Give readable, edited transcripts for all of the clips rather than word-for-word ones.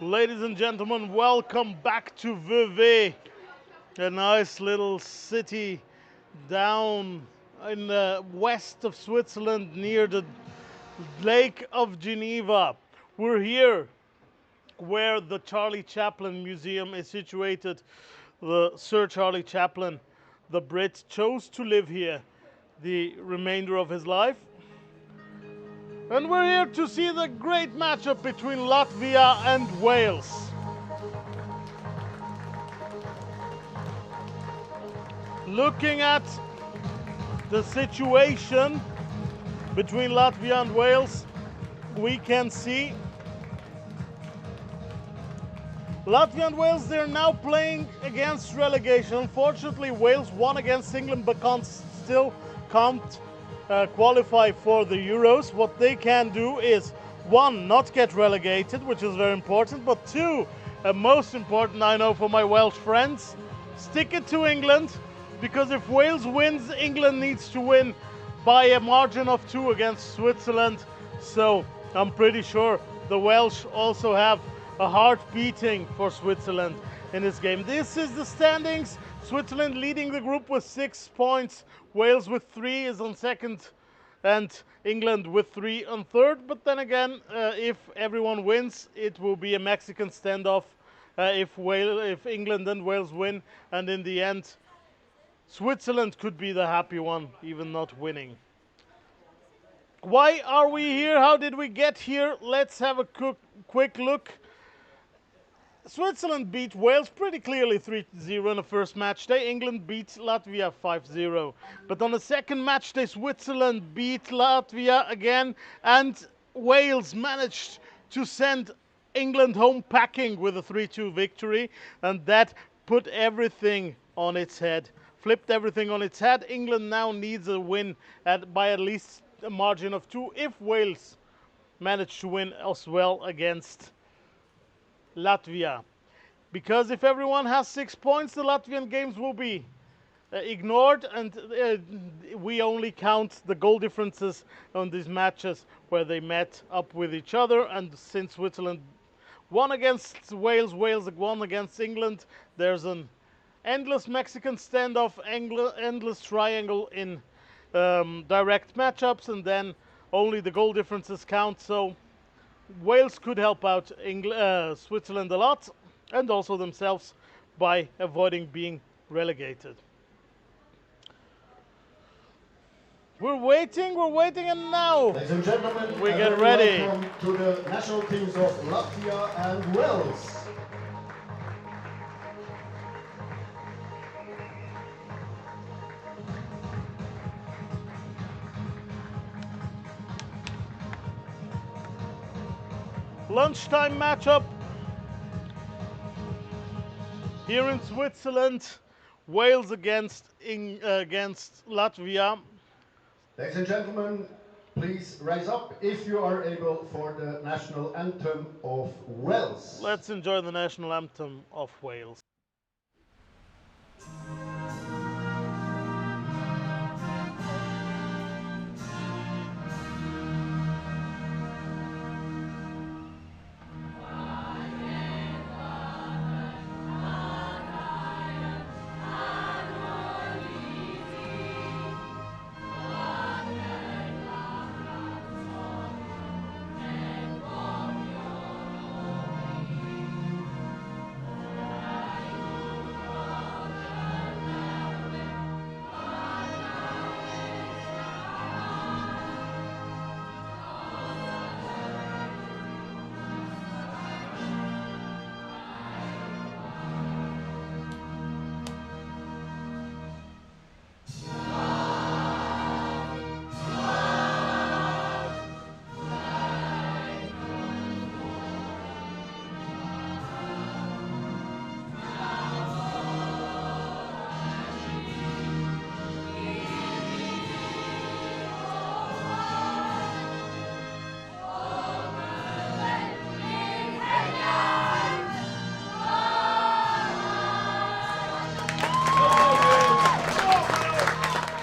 Ladies and gentlemen, welcome back to Vevey, a nice little city down in the west of Switzerland near the Lake of Geneva. We're here where the Charlie Chaplin Museum is situated. The Sir Charlie Chaplin, the Brit, chose to live here the remainder of his life. And we're here to see the great matchup between Latvia and Wales. Looking at the situation between Latvia and Wales, we can see Latvia and Wales, they're now playing against relegation. Unfortunately, Wales won against England but can't qualify for the Euros. What they can do is, one, not get relegated, which is very important, but two, and most important I know for my Welsh friends, stick it to England, because if Wales wins, England needs to win by a margin of 2 against Switzerland. So I'm pretty sure the Welsh also have a heart beating for Switzerland in this game. This is the standings. Switzerland leading the group with 6 points. Wales with 3 is on second, and England with 3 on third. But then again, if everyone wins, it will be a Mexican standoff if England and Wales win, and in the end, Switzerland could be the happy one, even not winning. Why are we here? How did we get here? Let's have a quick look. Switzerland beat Wales pretty clearly 3-0 in the first match day. England beat Latvia 5-0. But on the second match day, Switzerland beat Latvia again, and Wales managed to send England home packing with a 3-2 victory, and that put everything on its head. Flipped everything on its head. England now needs a win by at least a margin of 2 if Wales manage to win as well against Latvia. Because if everyone has 6 points, the Latvian games will be ignored, and we only count the goal differences on these matches where they met up with each other. And since Switzerland won against Wales, Wales won against England, there's an endless Mexican standoff, endless triangle in direct matchups, and then only the goal differences count. So Wales could help out Switzerland a lot, and also themselves, by avoiding being relegated. We're waiting, and now Ladies and gentlemen, we get ready. Welcome to the national teams of Latvia and Wales. Lunchtime matchup here in Switzerland. Wales against Latvia. Ladies and gentlemen, please rise up if you are able for the national anthem of Wales. Let's enjoy the national anthem of Wales.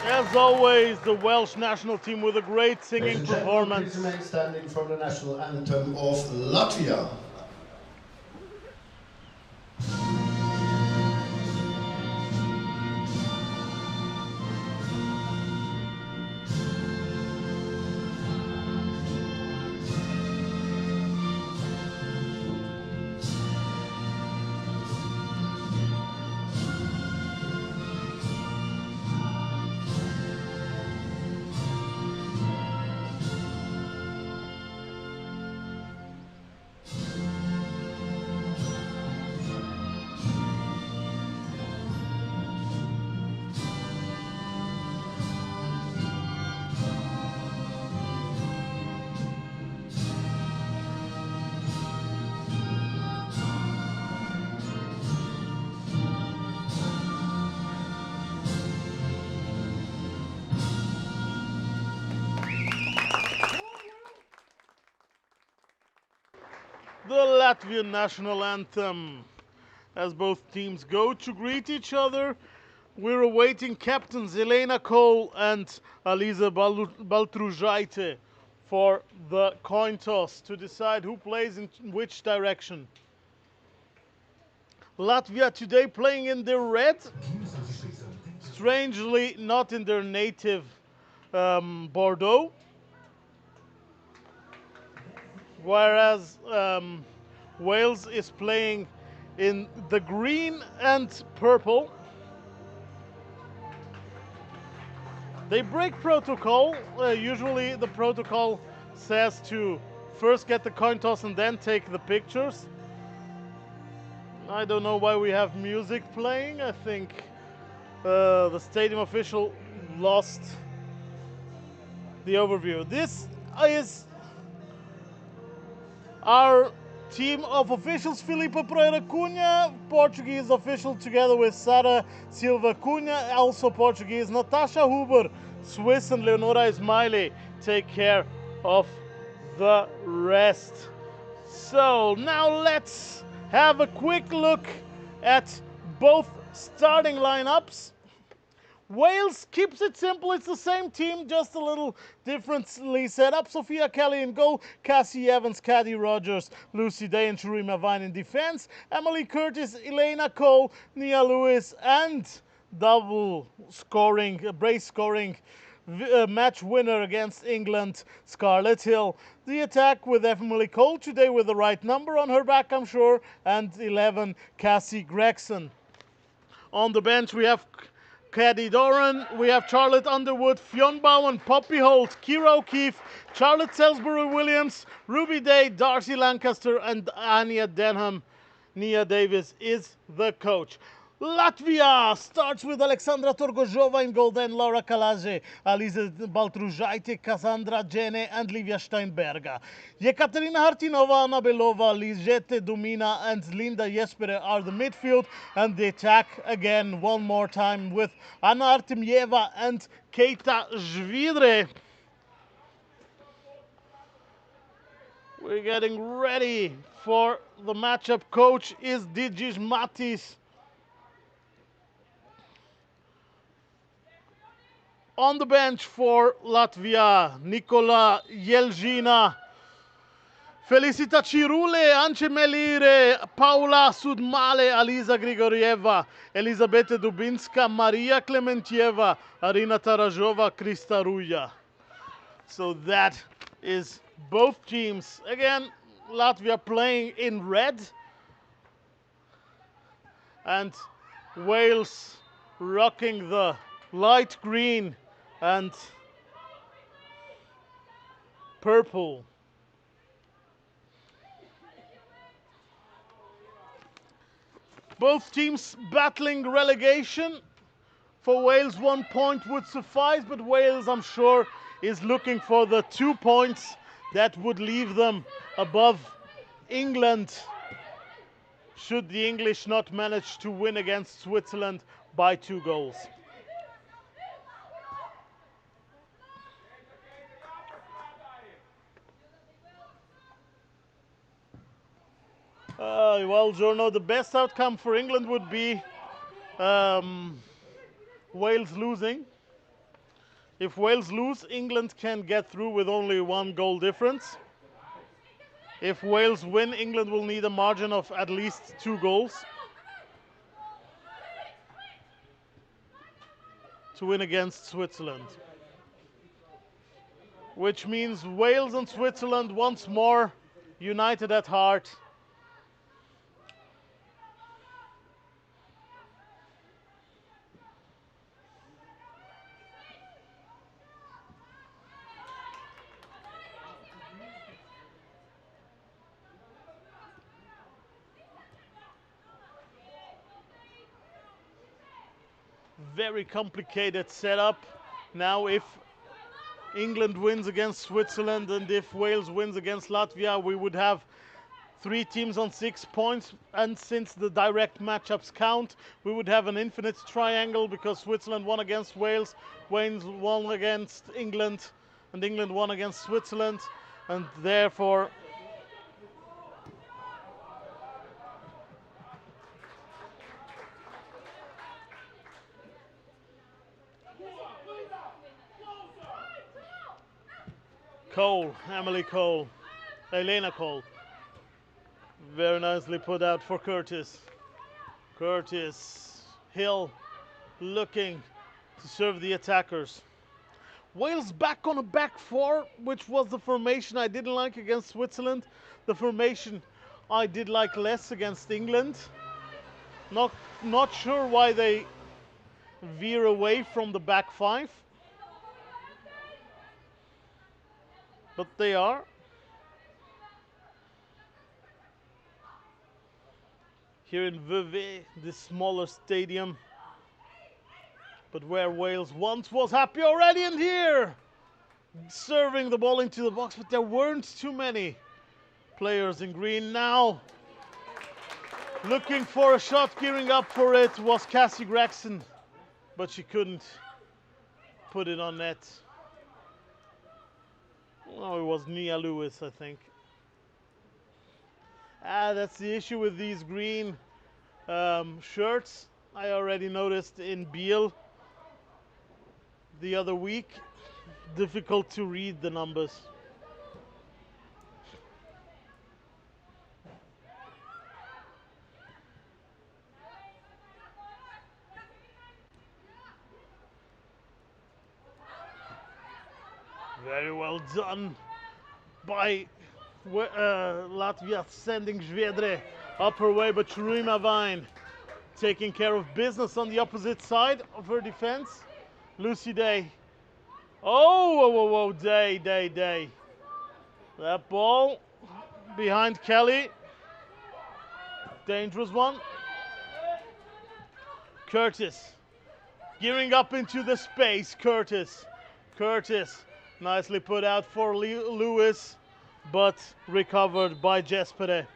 As always, the Welsh national team with a great singing performance. Please remain standing for the national anthem of Latvia. Latvian national anthem. As both teams go to greet each other, we're awaiting captains Elena Cole and Aliza Baltružaitė for the coin toss to decide who plays in which direction. Latvia today playing in their red, strangely not in their native Bordeaux, whereas Wales is playing in the green and purple. They break protocol. Usually the protocol says to first get the coin toss and then take the pictures. I don't know why we have music playing. I think the stadium official lost the overview. This is our team of officials: Filipa Pereira Cunha, Portuguese official, together with Sara Silva Cunha, also Portuguese. Natasha Huber, Swiss, and Leonora Ismaili take care of the rest. So now let's have a quick look at both starting lineups. Wales keeps it simple. It's the same team, just a little differently set up. Sophia Kelly in goal, Cassie Evans, Caddy Rogers, Lucy Day and Shurima Vine in defense, Emily Curtis, Elena Cole, Nia Lewis, and double scoring, brace scoring match winner against England, Scarlett Hill. The attack with Emily Cole today with the right number on her back, I'm sure, and 11, Casi Gregson. On the bench we have Caddy Doran, we have Charlotte Underwood, Fionn Bowen, Poppy Holt, Kira O'Keefe, Charlotte Salisbury Williams, Ruby Day, Darcy Lancaster, and Anya Denham. Nia Davis is the coach. Latvia starts with Alexandra Torgozhova in goal, then Laura Kalage, Aliza Baltružaitė, Cassandra Jene, and Livia Steinberga. Jekaterina Haritonova, Anna Belova, Lizette Dumina, and Linda Jespere are the midfield, and the attack again one more time with Anna Artemyeva and Keita Žvidre. We're getting ready for the matchup. Coach is Digis Matis. On the bench for Latvia, Nicola Jelžina, Felicita Cirule, Ance Melire, Paula Sudmale, Aliza Grigorieva, Elizabeta Dubinska, Maria Klementieva, Arina Tarajova, Krista Ruja. So that is both teams. Again, Latvia playing in red, and Wales rocking the light green and purple. Both teams battling relegation. For Wales, 1 point would suffice, but Wales, I'm sure, is looking for the 2 points that would leave them above England, should the English not manage to win against Switzerland by 2 goals. Well, Giorno, the best outcome for England would be Wales losing. If Wales lose, England can get through with only 1 goal difference. If Wales win, England will need a margin of at least 2 goals to win against Switzerland. Which means Wales and Switzerland once more united at heart. Very complicated setup. Now if England wins against Switzerland and if Wales wins against Latvia, we would have 3 teams on 6 points, and since the direct matchups count, we would have an infinite triangle, because Switzerland won against Wales, Wales won against England, and England won against Switzerland, and therefore Cole, Emily Cole, Elena Cole. Very nicely put out for Curtis. Curtis, Hill looking to serve the attackers. Wales back on a back four, which was the formation I didn't like against Switzerland. The formation I did like less against England. Not sure why they veer away from the back five, but they are. Here in Vevey, this smaller stadium, but where Wales once was happy already, and here serving the ball into the box, but there weren't too many players in green. Now looking for a shot, gearing up for it was Casi Gregson, but she couldn't put it on net. Oh, it was Nia Lewis, I think. That's the issue with these green shirts. I already noticed in Biel the other week. Difficult to read the numbers. Very well done by Latvia, sending Zviedre up her way, but Cherima Vine taking care of business on the opposite side of her defense. Lucy Day. Oh, whoa, whoa, whoa, Day. That ball behind Kelly. Dangerous one. Curtis gearing up into the space. Curtis. Nicely put out for Lewis, but recovered by Jespere.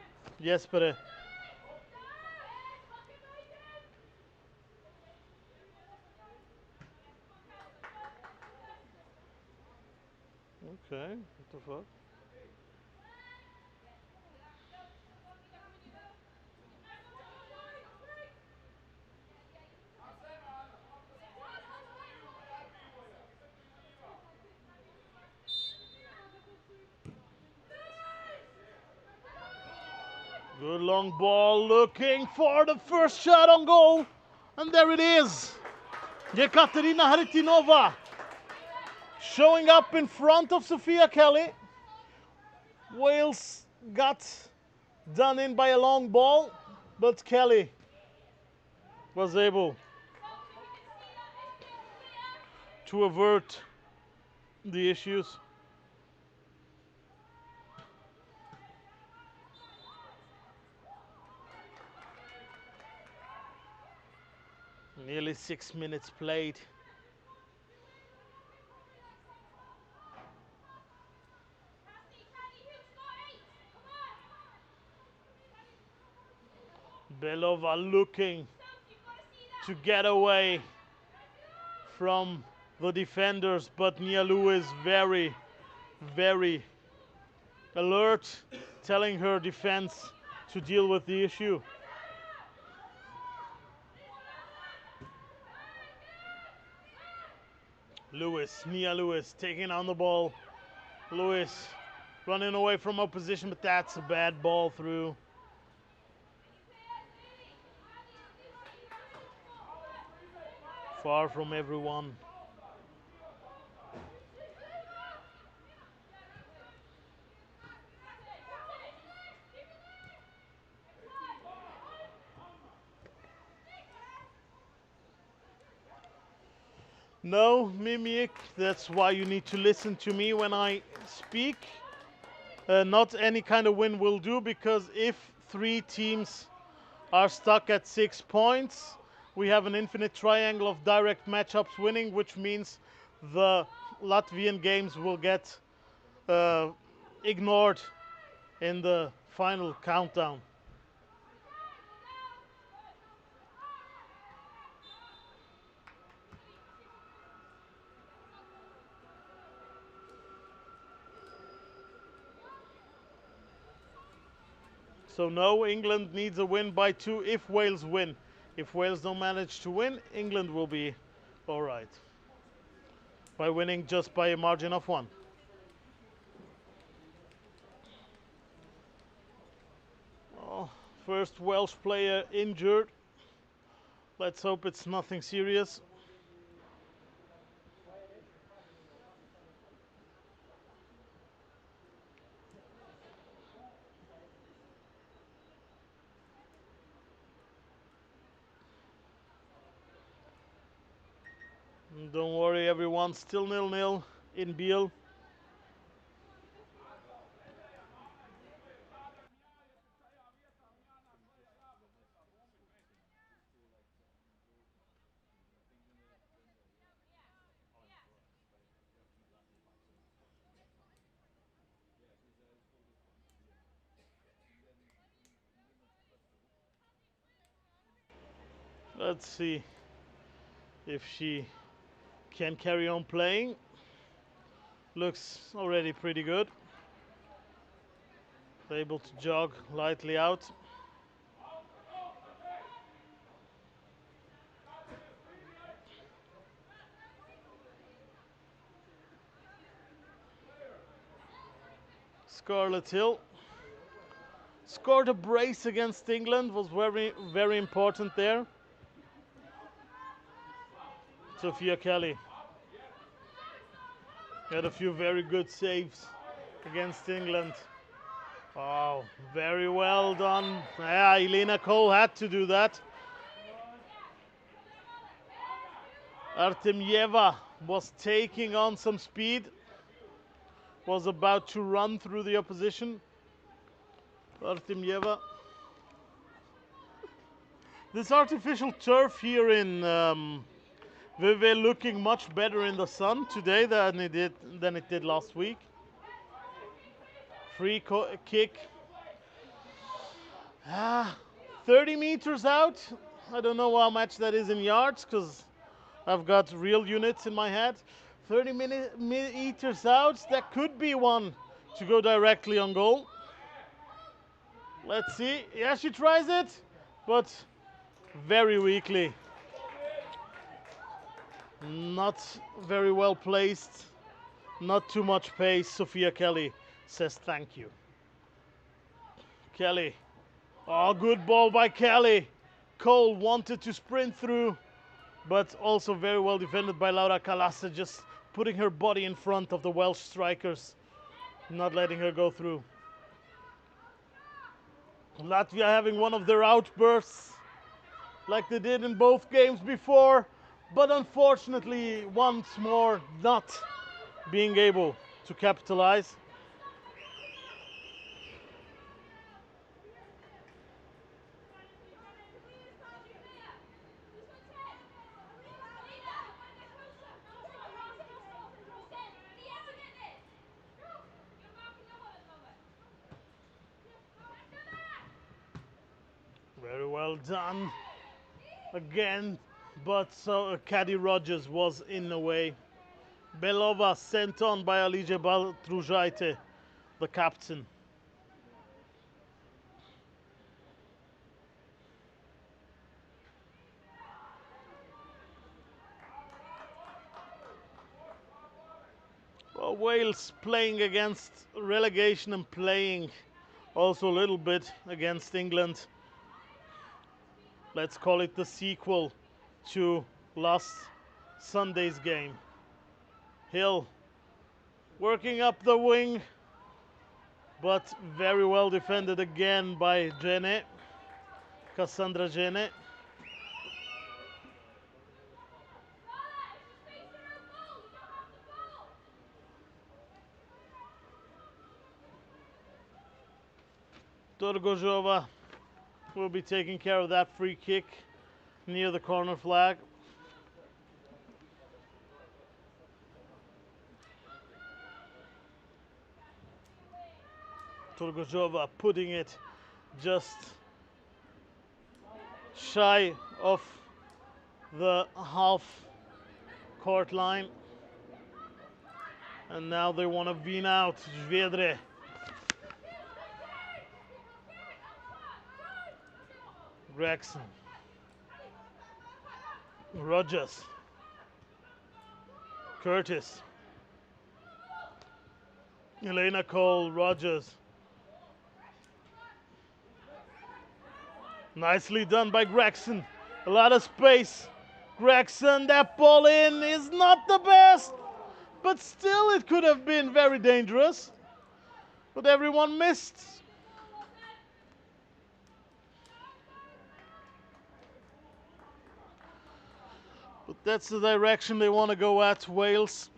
Okay, what the fuck? Good long ball, looking for the first shot on goal. And there it is. Jekaterina Haritonova showing up in front of Sophia Kelly. Wales got done in by a long ball, but Kelly was able to avert the issues. Nearly 6 minutes played. Belova looking to get away from the defenders, but Nia Lewis very alert, telling her defense to deal with the issue. Nia Lewis taking on the ball. Lewis running away from opposition, but that's a bad ball through. Far from everyone. No, Mimic, that's why you need to listen to me when I speak. Not any kind of win will do, because if 3 teams are stuck at 6 points, we have an infinite triangle of direct matchups winning, which means the Latvian games will get ignored in the final countdown. So no, England needs a win by 2 if Wales win. If Wales don't manage to win, England will be all right by winning just by a margin of 1. First Welsh player injured. Let's hope it's nothing serious. Don't worry everyone, still 0-0 in Biel. Let's see if she can carry on playing. Looks already pretty good. Able to jog lightly out. Scarlett Hill scored a brace against England, was very, very important there. Sophia Kelly had a few very good saves against England. Oh, very well done. Yeah, Elena Cole had to do that. Artemyeva was taking on some speed, was about to run through the opposition. Artemyeva. This artificial turf here in Vevey looking much better in the sun today than it did last week. Free kick. 30 meters out. I don't know how much that is in yards because I've got real units in my head. 30 meters out. That could be one to go directly on goal. Let's see. Yeah, she tries it, but very weakly. Not very well placed. Not too much pace. Sophia Kelly says thank you. Kelly. Oh, good ball by Kelly. Cole wanted to sprint through, but also very well defended by Laura Kalasa, just putting her body in front of the Welsh strikers, not letting her go through. Latvia having one of their outbursts like they did in both games before, but unfortunately once more not being able to capitalize. Very well done again, but so Caddy Rogers was in the way. Belova sent on by Alija Baltrujajte, the captain. Well, Wales playing against relegation and playing also a little bit against England. Let's call it the sequel to last Sunday's game. Hill working up the wing, but very well defended again by Gene, Cassandra Gene. Torgojova will be taking care of that free kick near the corner flag. Torgojova putting it just shy of the half court line. And now they want to bean out Zvedre. Gregson. Rogers. Curtis. Elena Cole, Rogers. Nicely done by Gregson. A lot of space. Gregson, that ball in is not the best, but still it could have been very dangerous. But everyone missed. But that's the direction they want to go at, Wales.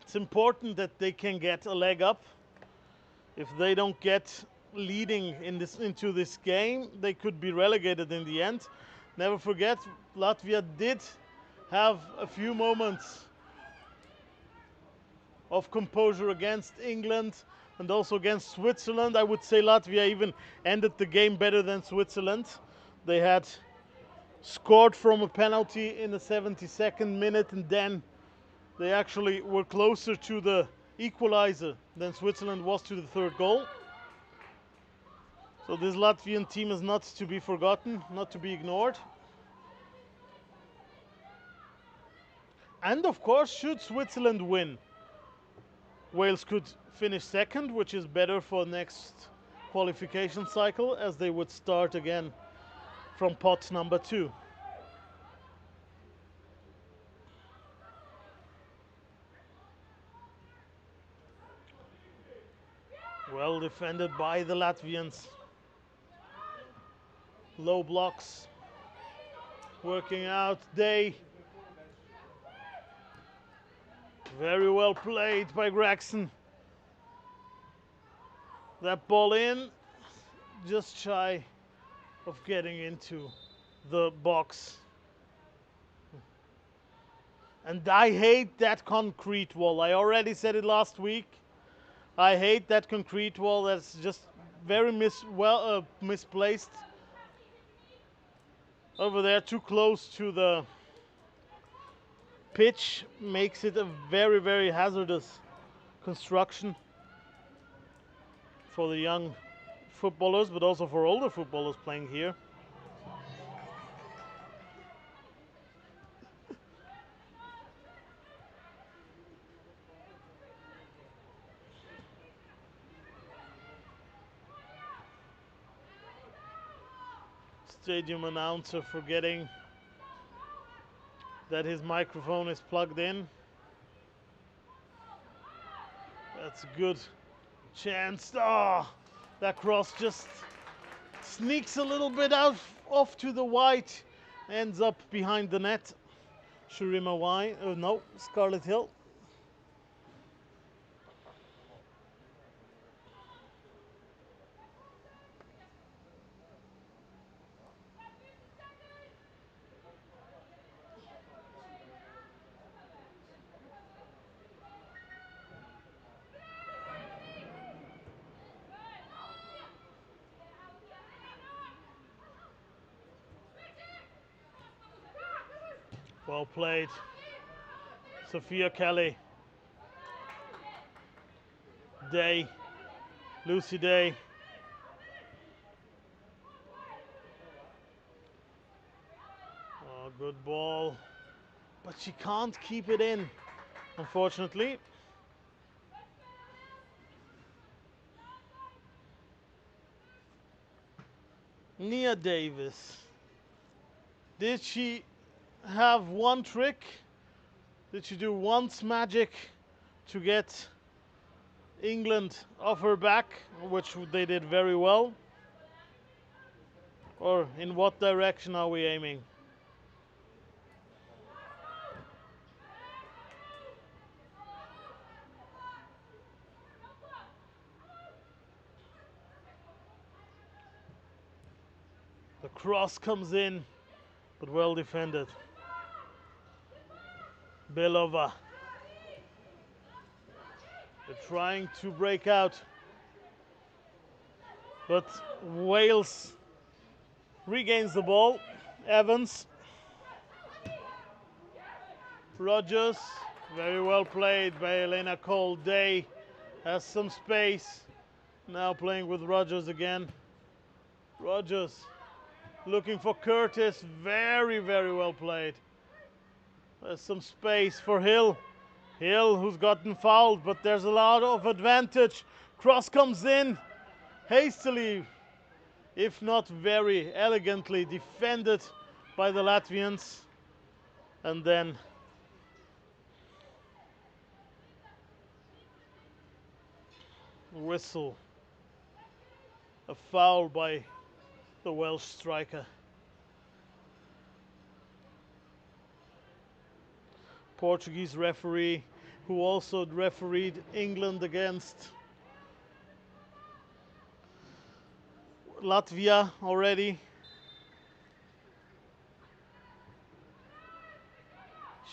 It's important that they can get a leg up. If they don't get leading into this game, they could be relegated in the end. Never forget, Latvia did have a few moments of composure against England and also against Switzerland. I would say Latvia even ended the game better than Switzerland. They had scored from a penalty in the 72nd minute, and then they actually were closer to the equalizer than Switzerland was to the third goal. So this Latvian team is not to be forgotten, not to be ignored. And of course, should Switzerland win, Wales could finish second, which is better for next qualification cycle, as they would start again from pot number 2. Well defended by the Latvians. Low blocks. Working out Day. Very well played by Gregson. That ball in, just shy of getting into the box. And I hate that concrete wall. I already said it last week. I hate that concrete wall. That's just very misplaced. Over there, too close to the pitch, makes it a very, very hazardous construction for the young footballers, but also for older footballers playing here. Stadium announcer forgetting that his microphone is plugged in. That's a good chance. Oh, that cross just sneaks a little bit out off to the white, ends up behind the net. Shurima Y, oh no, Scarlet Hill. Well played, Sophia Kelly. Day, Lucy Day. Oh, good ball, but she can't keep it in, unfortunately. Nia Davis. Did she have one trick? Did she do once magic to get England off her back, which they did very well? Or in what direction are we aiming? The cross comes in, but well defended. Belova. They're trying to break out, but Wales regains the ball. Evans. Rogers. Very well played by Elena Cole. Day has some space. Now playing with Rogers again. Rogers looking for Curtis. Very, very well played. There's some space for Hill. Hill, who's gotten fouled, but there's a lot of advantage. Cross comes in hastily if not very elegantly defended by the Latvians. And then whistle, a foul by the Welsh striker. Portuguese referee, who also refereed England against Latvia already.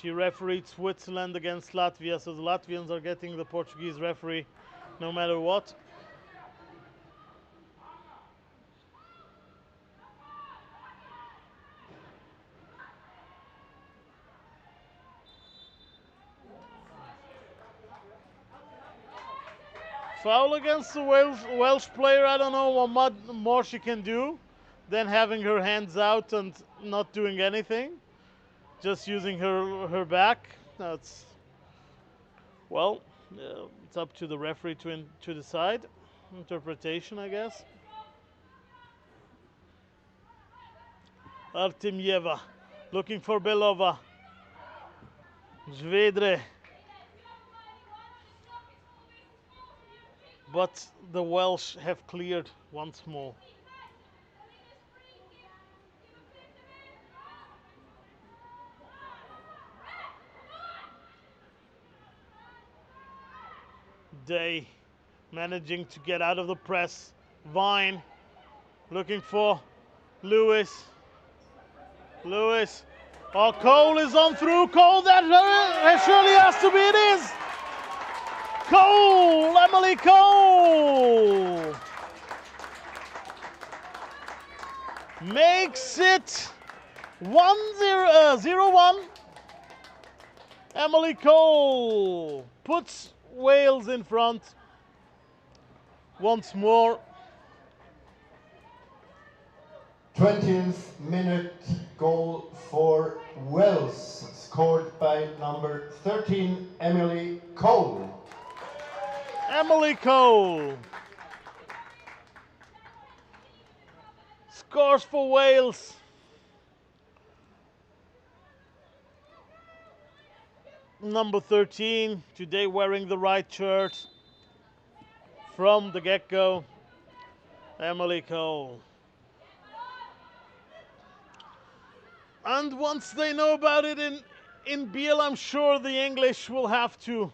She refereed Switzerland against Latvia, so the Latvians are getting the Portuguese referee no matter what. Foul against the Welsh player. I don't know what more she can do than having her hands out and not doing anything. Just using her back. That's, well, it's up to the referee to decide. Interpretation, I guess. Artemyeva looking for Belova. Zvedre. But the Welsh have cleared once more. Day managing to get out of the press. Vine looking for Lewis. Lewis. Oh, Cole is on through. Cole, that surely has to be. It is. Cole, Emily Cole makes it 0-1. Emily Cole puts Wales in front once more. 20th minute goal for Wales, scored by number 13, Emily Cole. Emily Cole scores for Wales. Number 13, today wearing the right shirt from the get-go, Emily Cole. And once they know about it in Biel, I'm sure the English will have to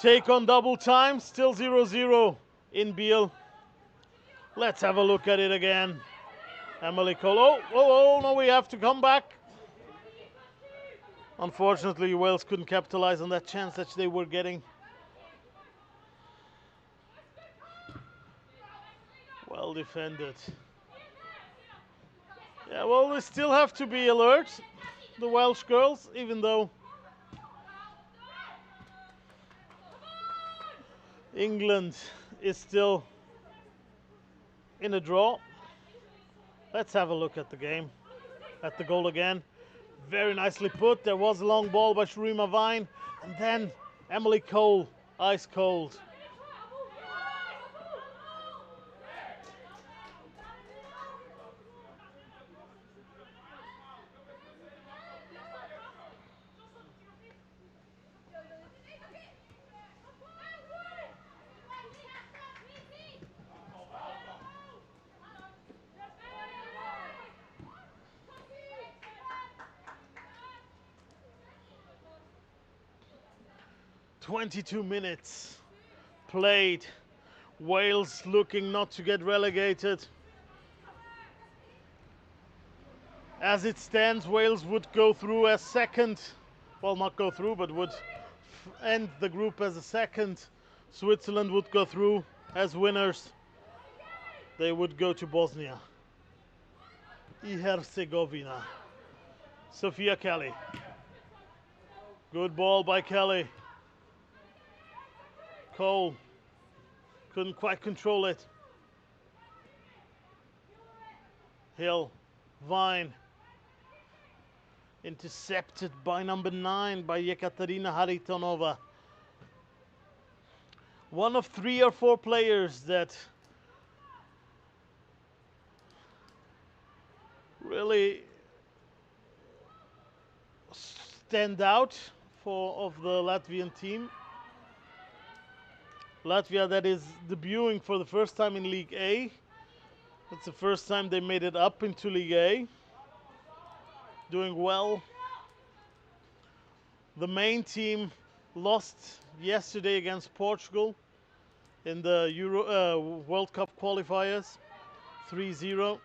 take on double time. Still 0-0 in Biel. Let's have a look at it again. Emily Cole. Oh, no, we have to come back. Unfortunately, Wales couldn't capitalize on that chance that they were getting. Well defended. Yeah, well, they still have to be alert, the Welsh girls, even though England is still in a draw. Let's have a look at the game, at the goal again. Very nicely put. There was a long ball by Sharima Vine, and then Emily Cole, ice cold. "22 minutes played. Wales looking not to get relegated. As it stands, Wales would go through as second. Well, not go through, but would end the group as a second. Switzerland would go through as winners. They would go to Bosnia and Herzegovina. Sophia Kelly. Good ball by Kelly. Cole couldn't quite control it. Hill, Vine, intercepted by number 9, by Jekaterina Haritonova. One of 3 or 4 players that really stand out of the Latvian team. Latvia that is debuting for the first time in League A. It's the first time they made it up into League A. Doing well. The main team lost yesterday against Portugal in the World Cup qualifiers, 3-0.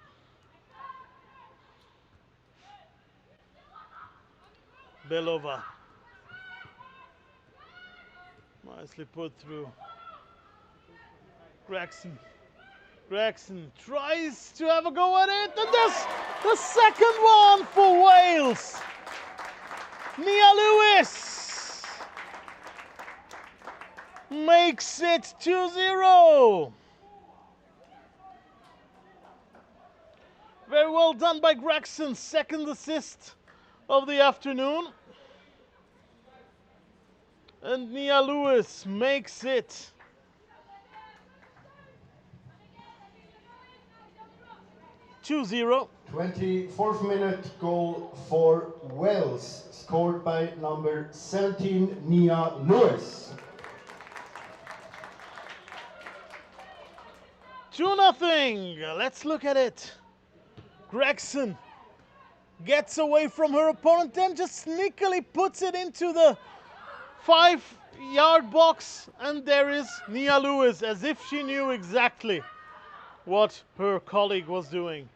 Belova. Nicely put through. Gregson. Gregson tries to have a go at it, and that's the second one for Wales. Nia Lewis makes it 2-0. Very well done by Gregson, second assist of the afternoon. And Nia Lewis makes it 2-0. 24th minute goal for Wales, scored by number 17, Nia Lewis. 2-0. Let's look at it. Gregson gets away from her opponent and just sneakily puts it into the 5-yard box, and there is Nia Lewis, as if she knew exactly what her colleague was doing.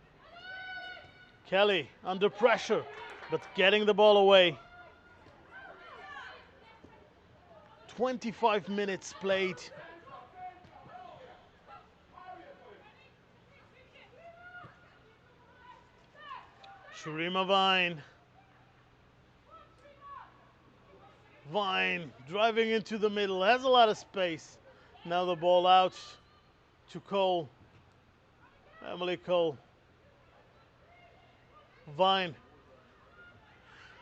Kelly under pressure, but getting the ball away. 25 minutes played. Shurima Vine. Vine driving into the middle, has a lot of space. Now the ball out to Cole. Emily Cole. Vine.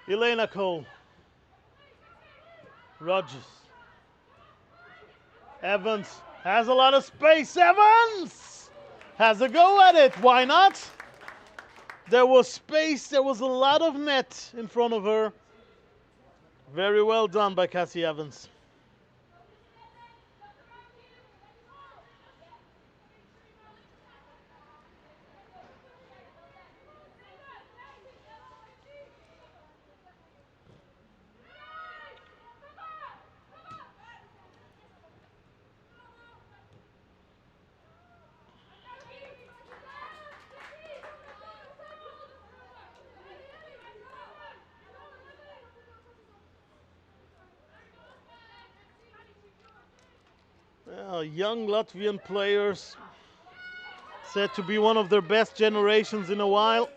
Elena Cole. Rogers. Evans has a lot of space. Evans has a go at it. Why not? There was space. There was a lot of net in front of her. Very well done by Cassie Evans. Young Latvian players, said to be one of their best generations in a while.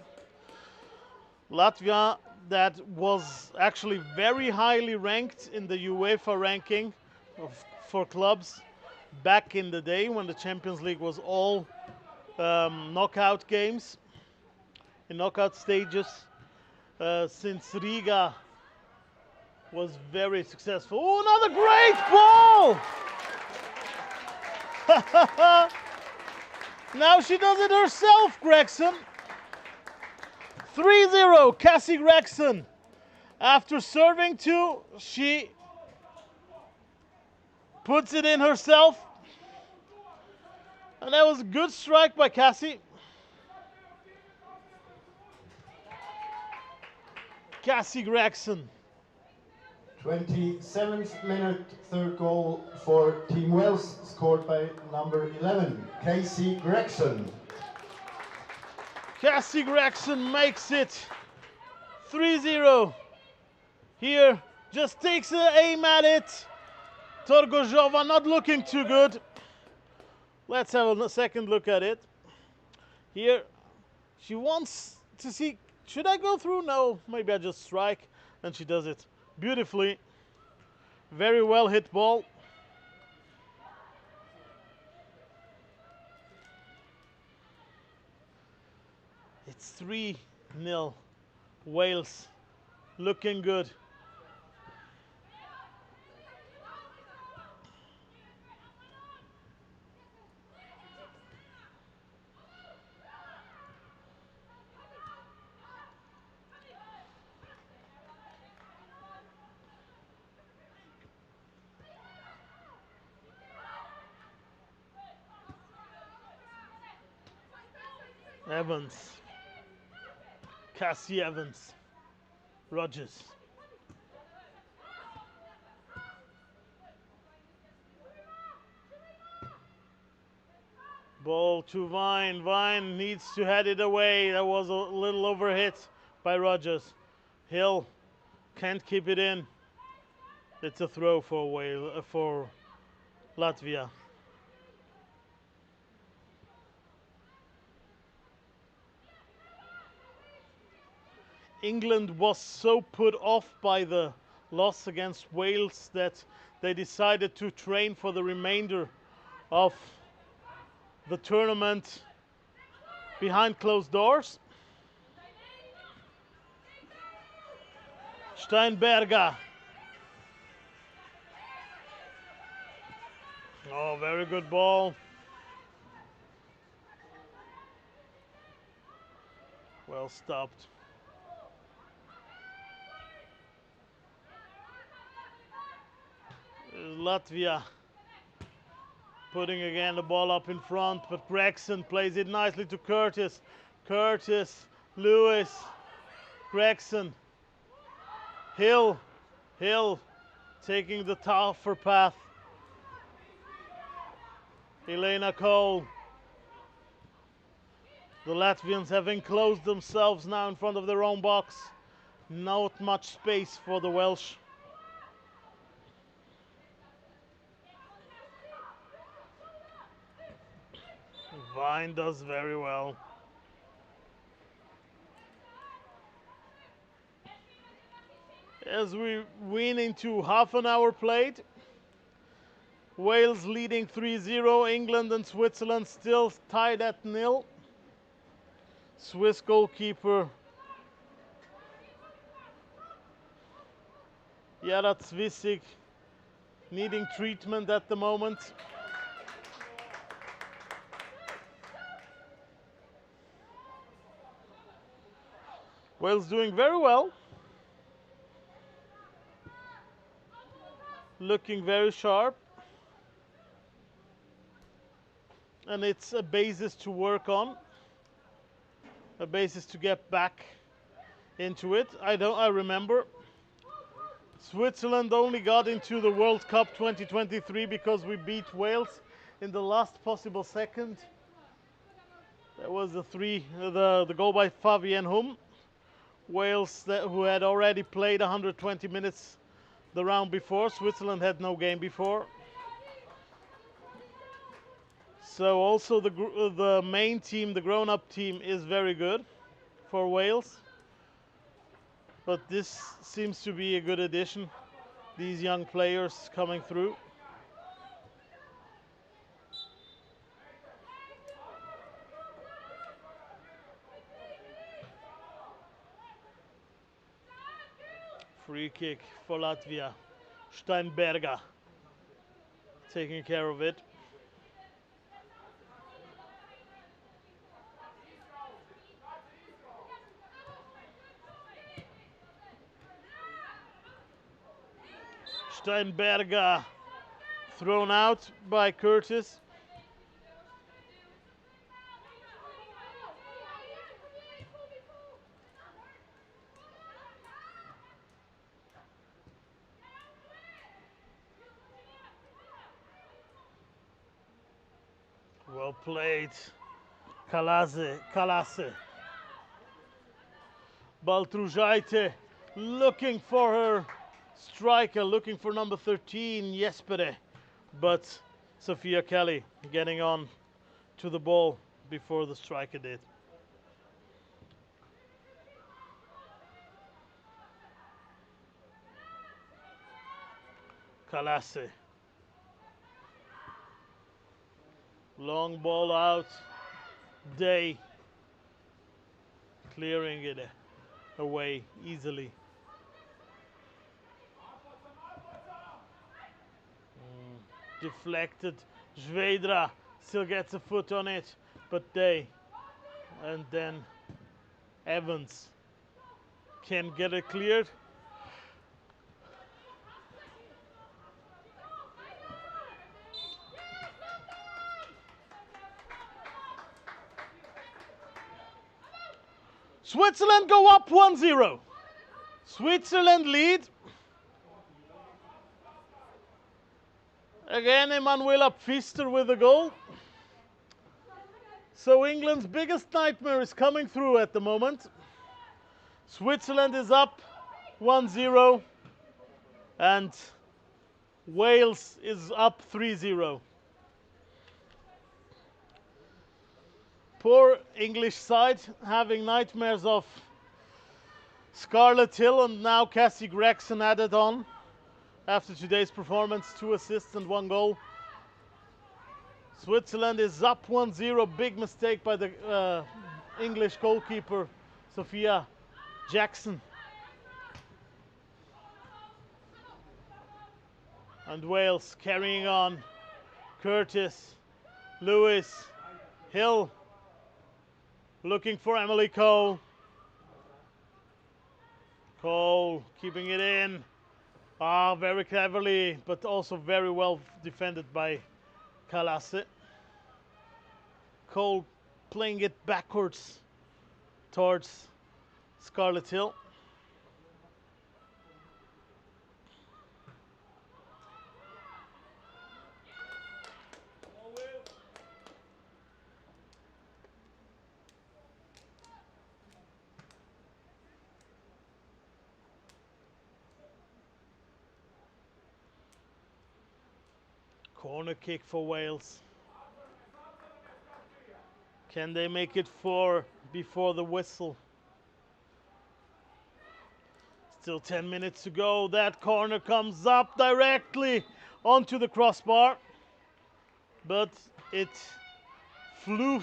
Latvia, that was actually very highly ranked in the UEFA ranking for clubs back in the day when the Champions League was all knockout games, in knockout stages, since Riga was very successful. Oh, another great ball! Now she does it herself, Gregson. 3-0, Casi Gregson. After serving two, she puts it in herself. And that was a good strike by Casi. Casi Gregson. 27th minute, third goal for Team Wales, scored by number 11, Casi Gregson. Casi Gregson makes it 3-0. Here, just takes an aim at it. Torgojova not looking too good. Let's have a second look at it. Here, she wants to see, should I go through? No, maybe I just strike. And she does it beautifully. Very well hit ball. It's 3-0. Wales looking good. Evans. Cassie Evans. Rogers. Ball to Vine. Vine needs to head it away. That was a little overhit by Rogers. Hill can't keep it in. It's a throw for Latvia. England was so put off by the loss against Wales that they decided to train for the remainder of the tournament behind closed doors. Steinberger. Oh, very good ball. Well stopped. Latvia putting again the ball up in front, but Gregson plays it nicely to Curtis. Curtis, Lewis, Gregson, Hill taking the tougher path. Elena Cole. The Latvians have enclosed themselves now in front of their own box. Not much space for the Welsh. Vine does very well. As we win into half an hour played, Wales leading 3-0, England and Switzerland still tied at 0. Swiss goalkeeper Jaratsvisik needing treatment at the moment. Wales doing very well. Looking very sharp. And it's a basis to work on. A basis to get back into it. I remember Switzerland only got into the World Cup 2023 because we beat Wales in the last possible second. That was the goal by Fabienne Hum. Wales, who had already played 120 minutes the round before. Switzerland had no game before. So also the main team, the grown-up team, is very good for Wales. But this seems to be a good addition. These young players coming through. Free kick for Latvia. Steinberger taking care of it. Steinberger thrown out by Curtis. Well played, Kalase. Baltrujaite looking for her striker, looking for number 13, Jespere. But Sophia Kelly getting on to the ball before the striker did. Kalase. Long ball out. Day clearing it away easily. Deflected. Zvedra still gets a foot on it, but Day and then Evans can get it cleared. Switzerland go up 1-0. Switzerland lead. Again, Emanuela Pfister with a goal. So England's biggest nightmare is coming through at the moment. Switzerland is up 1-0 and Wales is up 3-0. Poor English side having nightmares of Scarlett Hill and now Casi Gregson added on after today's performance, 2 assists and 1 goal. Switzerland is up 1-0, big mistake by the English goalkeeper Sophia Jackson. And Wales carrying on. Curtis, Lewis, Hill, looking for Emily Cole. Cole keeping it in. Very cleverly, but also very well defended by Kalasse. Cole playing it backwards towards Scarlett Hill. Corner kick for Wales. Can they make it 4 before the whistle? Still 10 minutes to go. That corner comes up directly onto the crossbar, but it flew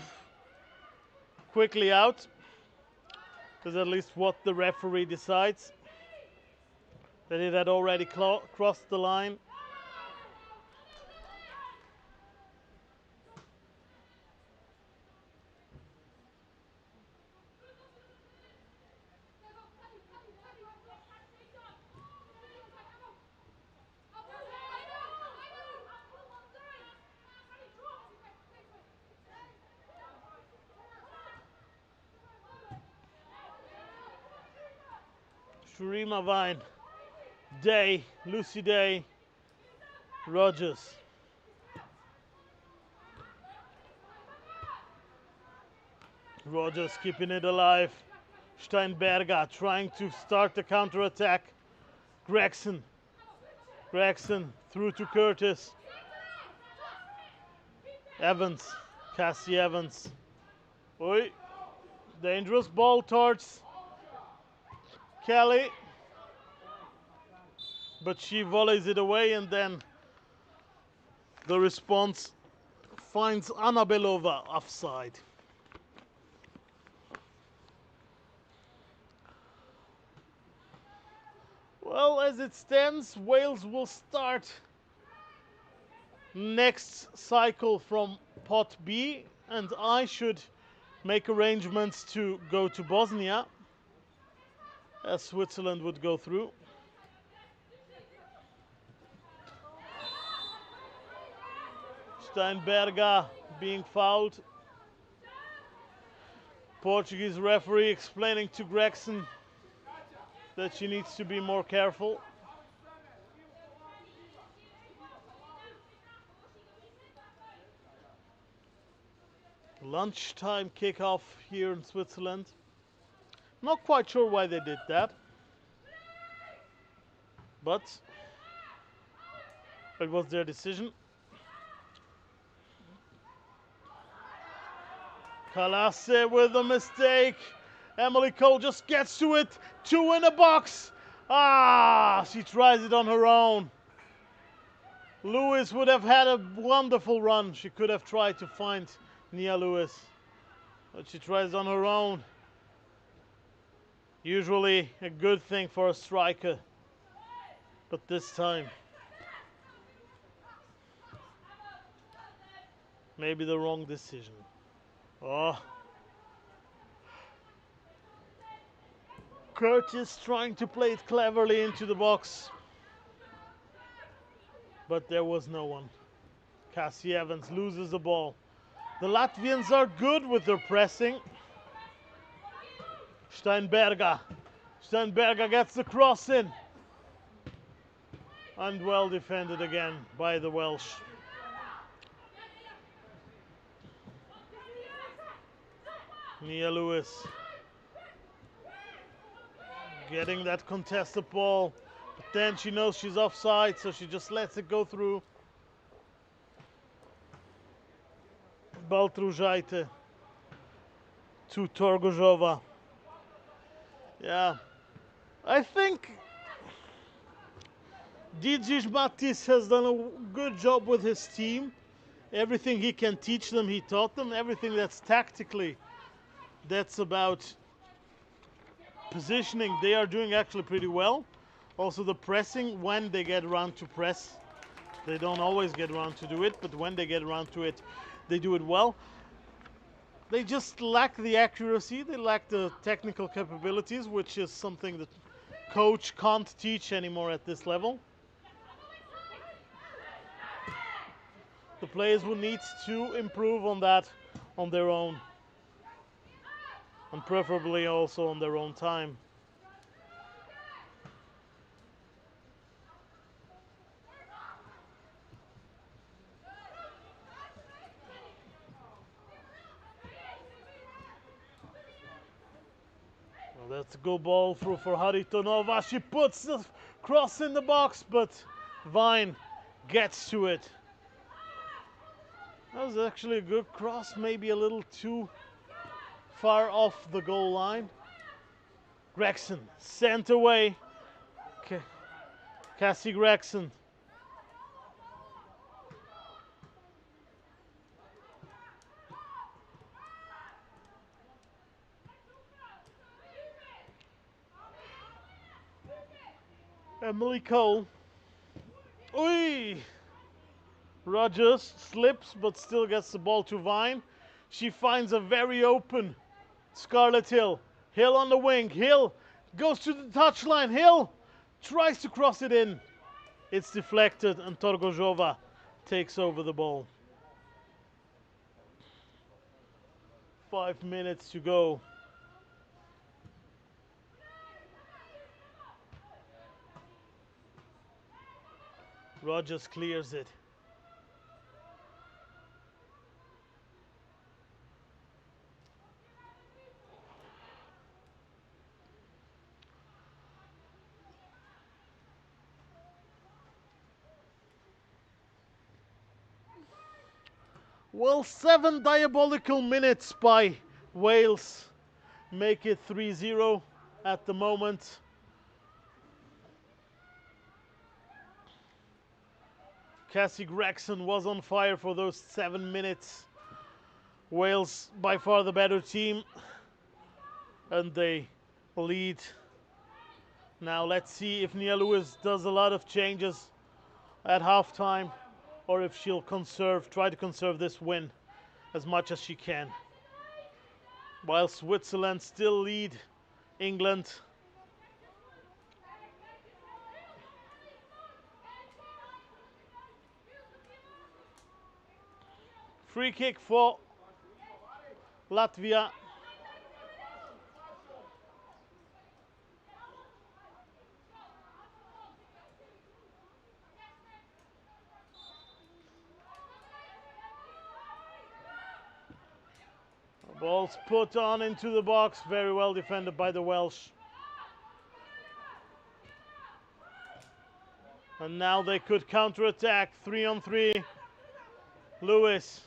quickly out. That's at least what the referee decides, that it had already crossed the line. Shurima Vine, Day, Lucy Day, Rogers. Rogers keeping it alive. Steinberger trying to start the counter-attack. Gregson through to Curtis. Evans, Cassie Evans. Oi, dangerous ball towards Kelly, but she volleys it away, and then the response finds Anna Belova offside. Well, as it stands, Wales will start next cycle from pot B, and I should make arrangements to go to Bosnia, as Switzerland would go through. Steinberger being fouled. Portuguese referee explaining to Gregson that she needs to be more careful. Lunchtime kickoff here in Switzerland. Not quite sure why they did that, but it was their decision. Kalasse with a mistake. Emily Cole just gets to it. 2 in a box. She tries it on her own. Lewis would have had a wonderful run. She could have tried to find Nia Lewis, but she tries on her own. Usually a good thing for a striker, but this time maybe the wrong decision. Curtis trying to play it cleverly into the box, but there was no one. Cassie Evans loses the ball. The Latvians are good with their pressing. Steinberger. Steinberger gets the cross in. And well defended again by the Welsh. Nia Lewis getting that contested ball, but then she knows she's offside, so she just lets it go through. Baltrujajte to Torgozhova. Yeah, I think Djidjic Matis has done a good job with his team. Everything he can teach them, he taught them. Everything that's tactically, that's about positioning, they are doing actually pretty well. Also the pressing, when they get around to press, they don't always get around to do it, but when they get around to it, they do it well. They just lack the accuracy, they lack the technical capabilities, which is something that coach can't teach anymore at this level. The players will need to improve on that on their own, and preferably also on their own time. Well, that's a good ball through for Haritonova. She puts the cross in the box, but Vine gets to it. That was actually a good cross, maybe a little too far off the goal line. Gregson sent away. Casi Gregson. Emily Cole. Oi! Rogers slips but still gets the ball to Vine. She finds a very open Scarlett Hill. Hill on the wing. Hill goes to the touchline. Hill tries to cross it in. It's deflected and Torgozhova takes over the ball. 5 minutes to go. Rogers clears it. Well, 7 diabolical minutes by Wales make it 3-0 at the moment. Casi Gregson was on fire for those 7 minutes. Wales by far the better team, and they lead. Now let's see if Nia Lewis does a lot of changes at halftime, or if she'll try to conserve this win as much as she can. While Switzerland still lead England. Free kick for Latvia. Ball's put on into the box, very well defended by the Welsh. And now they could counter-attack, 3-on-3. Lewis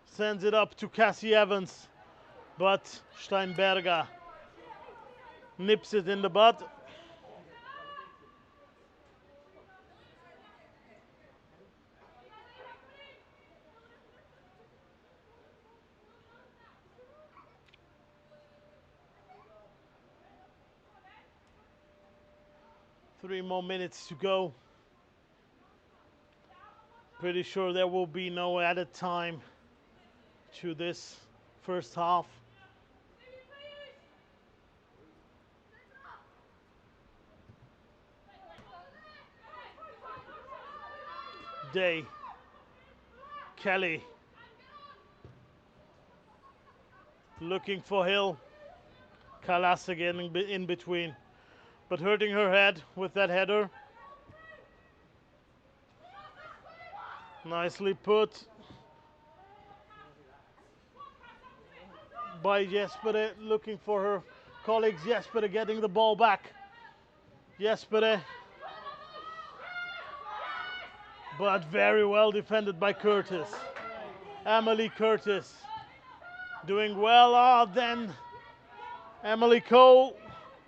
sends it up to Cassie Evans, but Steinberger nips it in the bud. Three more minutes to go. Pretty sure there will be no added time to this first half. Day. Kelly. Looking for Hill. Kalas again in between, but hurting her head with that header. Nicely put by Jespere, looking for her colleagues. Jespere getting the ball back. Jespere, but very well defended by Curtis. Emily Curtis doing well. Then Emily Cole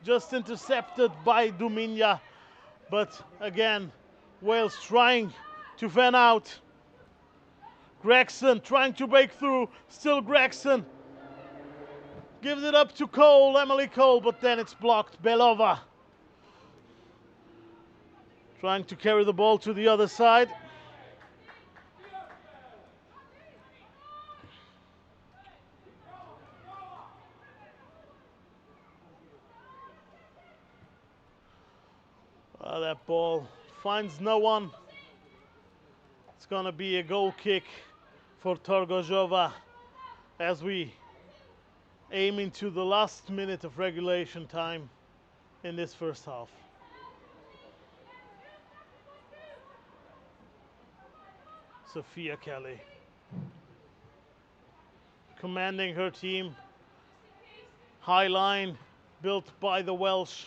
just intercepted by Duminia. But again, Wales trying to fan out. Gregson trying to break through. Still Gregson. Gives it up to Cole, Emily Cole, but then it's blocked. Belova trying to carry the ball to the other side. That ball finds no one. It's gonna be a goal kick for Torgojova as we aim into the last minute of regulation time in this first half. Sophia Kelly commanding her team. High line built by the Welsh.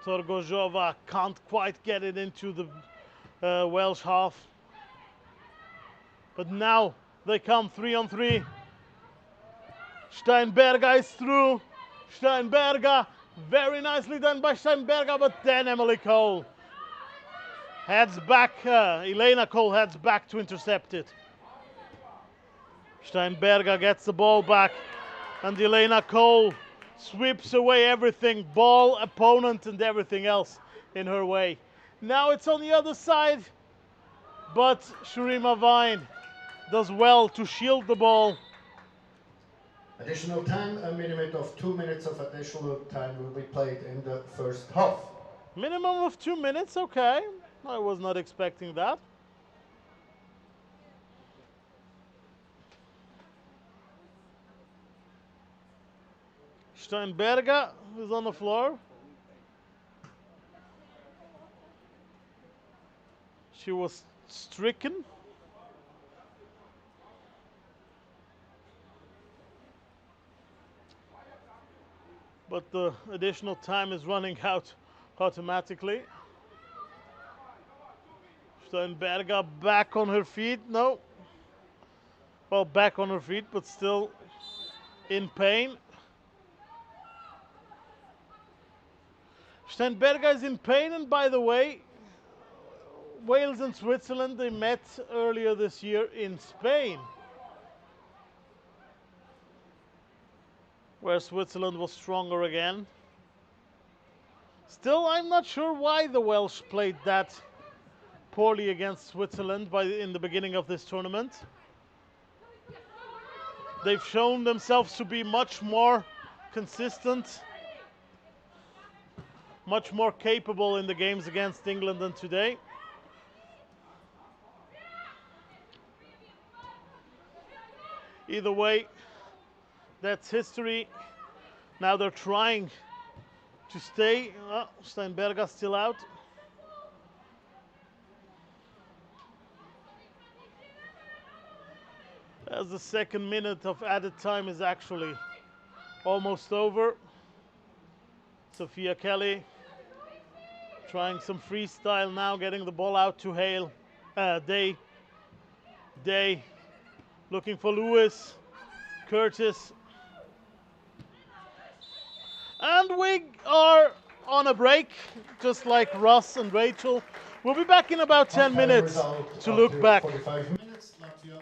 Torgojova can't quite get it into the Welsh half. But now they come 3-on-3. Steinberger is through. Steinberger, very nicely done by Steinberger, but then Emily Cole heads back. Elena Cole heads back to intercept it. Steinberger gets the ball back, and Elena Cole sweeps away everything, ball, opponent, and everything else in her way. Now it's on the other side, but Shurima Vine does well to shield the ball. Additional time, a minimum of 2 minutes of additional time will be played in the first half. Minimum of 2 minutes, okay. I was not expecting that. Steinberger is on the floor. She was stricken. But the additional time is running out automatically. Steinberger back on her feet. No. Well, back on her feet, but still in pain. Steinberger is in pain, and by the way, Wales and Switzerland, they met earlier this year in Spain, where Switzerland was stronger again. Still, I'm not sure why the Welsh played that poorly against Switzerland in the beginning of this tournament. They've shown themselves to be much more consistent, much more capable in the games against England than today. Either way, that's history. Now they're trying to stay. Steinberger still out. As the second minute of added time is actually almost over. Sophia Kelly trying some freestyle now, getting the ball out to Day. Day looking for Lewis. Curtis. And we are on a break, just like Ross and Rachel. We'll be back in about 10 minutes to look back. 45 minutes, Latvia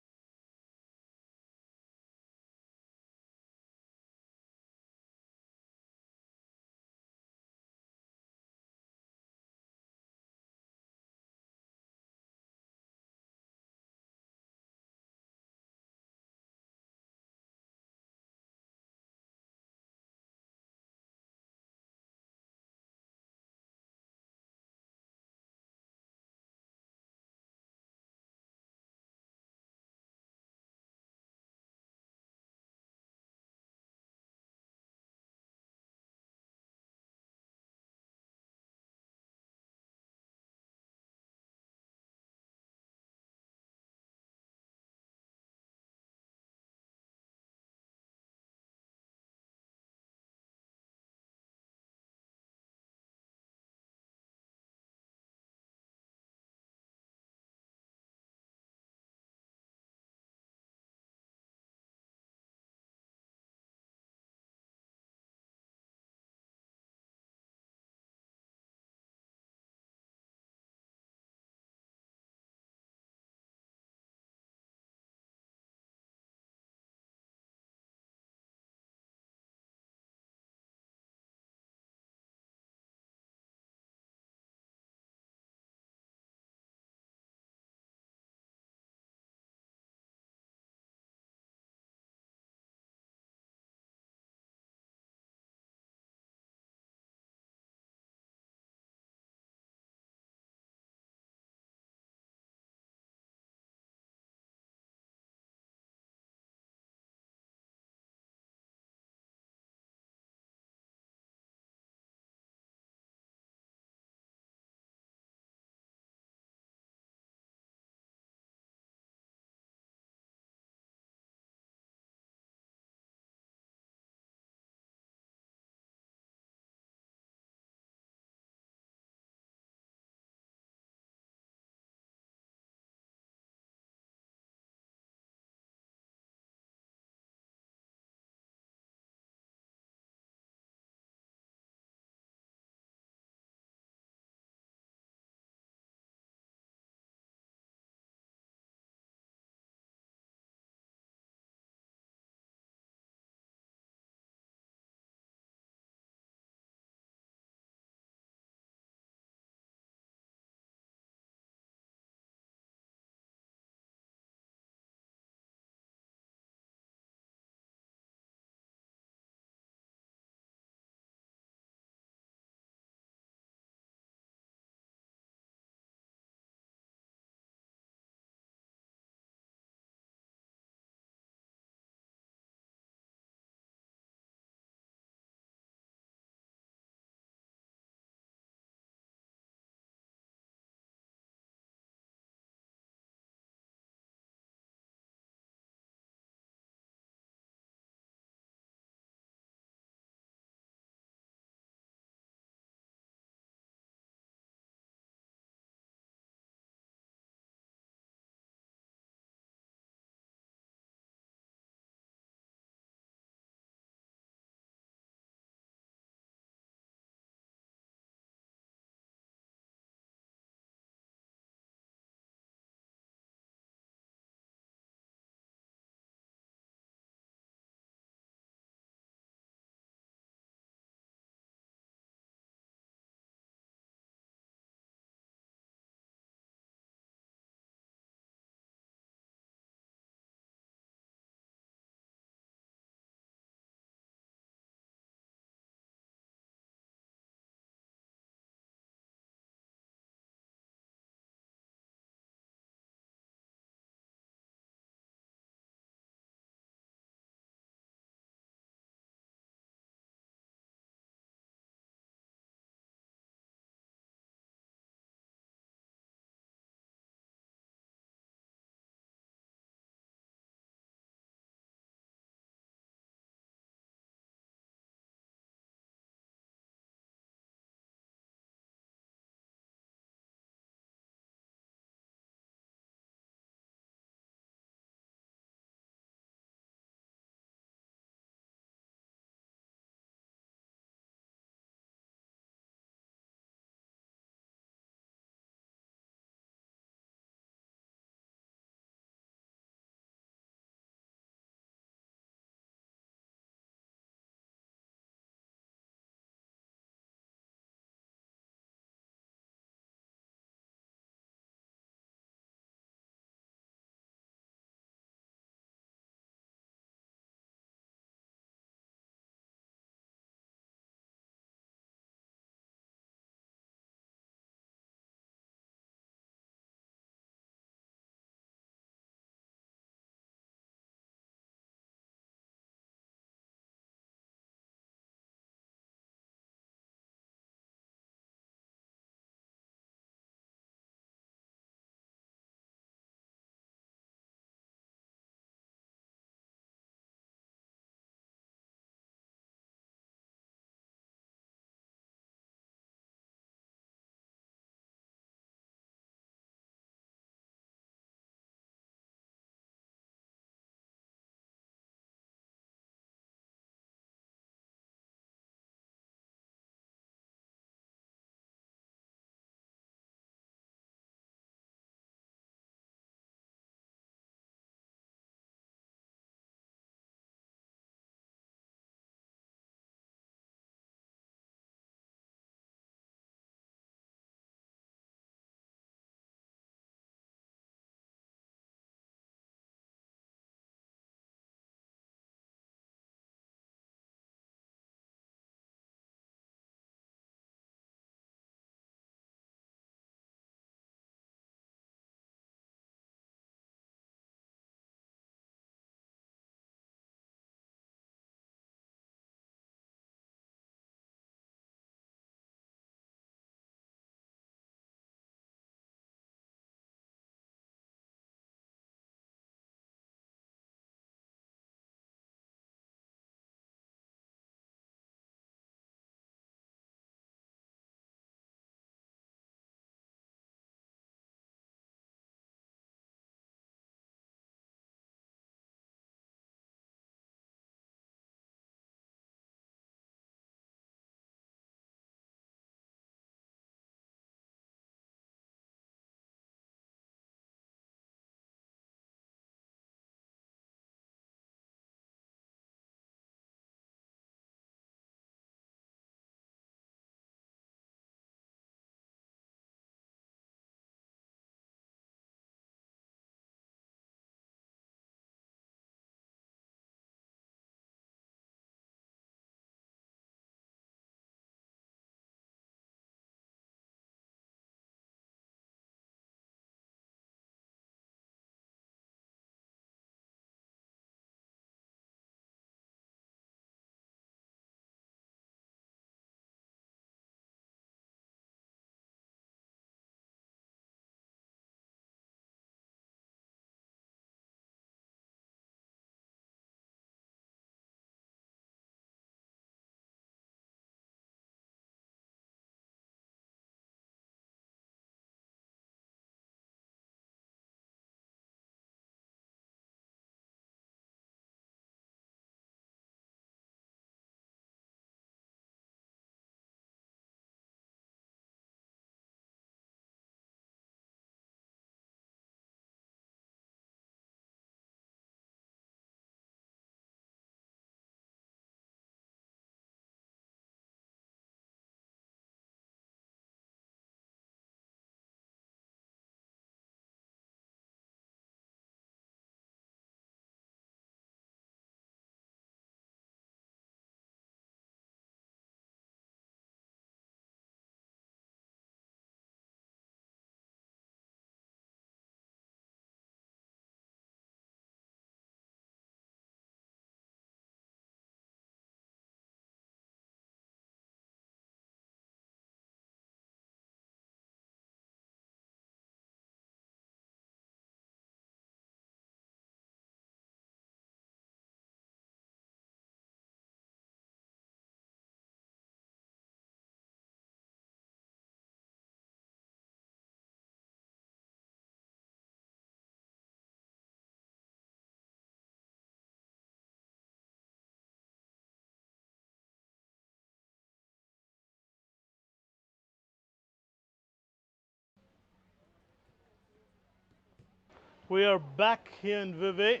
We are back here in Vevey.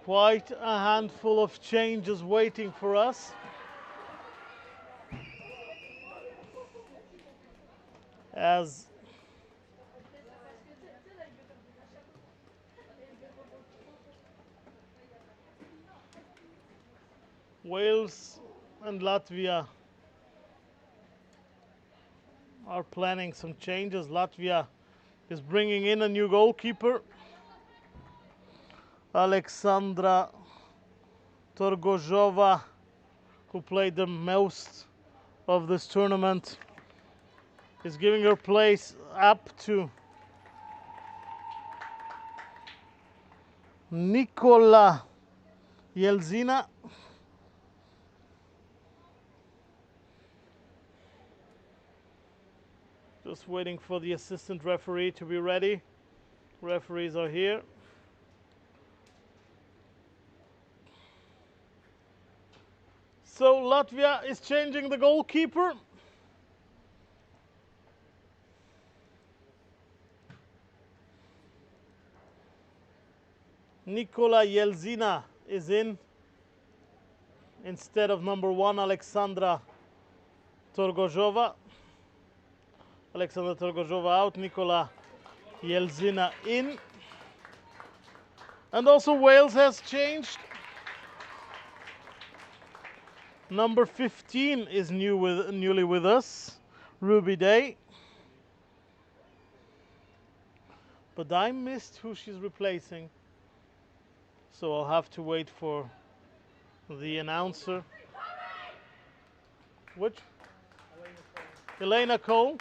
Quite a handful of changes waiting for us. As Wales and Latvia are planning some changes. Latvia is bringing in a new goalkeeper, Alexandra Torgozhova, who played the most of this tournament, is giving her place up to Nikola Yelzina. Just waiting for the assistant referee to be ready. Referees are here. So Latvia is changing the goalkeeper. Nikola Yelzina is in instead of number 1 Alexandra Torgozhova. Alexandra Torgozhova out, Nikola Yelzina in. And also Wales has changed. Number 15 is newly with us, Ruby Day. But I missed who she's replacing, so I'll have to wait for the announcer. Which? Elena Cole.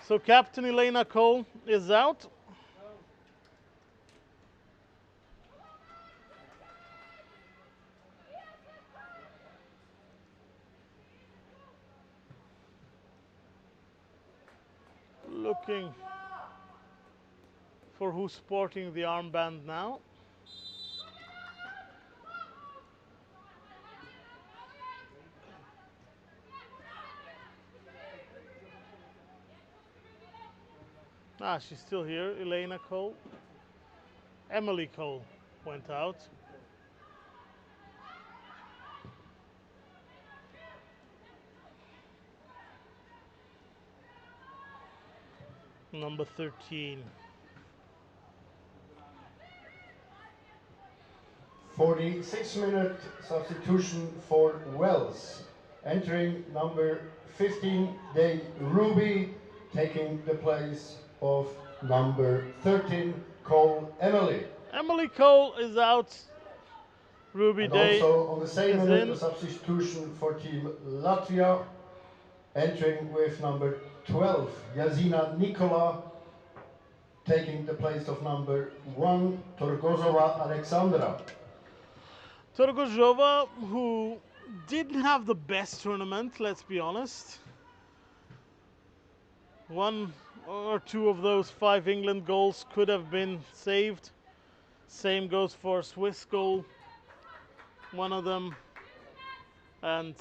So Captain Elena Cole is out. Looking for who's sporting the armband now. Ah, she's still here, Elena Cole. Emily Cole went out. Number 13. 46-minute substitution for Wales. Entering number 15, Day Ruby, taking the place of number 13, Cole Emily. Emily Cole is out. Ruby And Day also on the same is minute, in. a substitution for Team Latvia, entering with number 12, Yazina Nikola, taking the place of number 1, Torgozova Alexandra. Torgozhova, who didn't have the best tournament, let's be honest. One or two of those 5 England goals could have been saved. Same goes for Swiss goal, one of them. And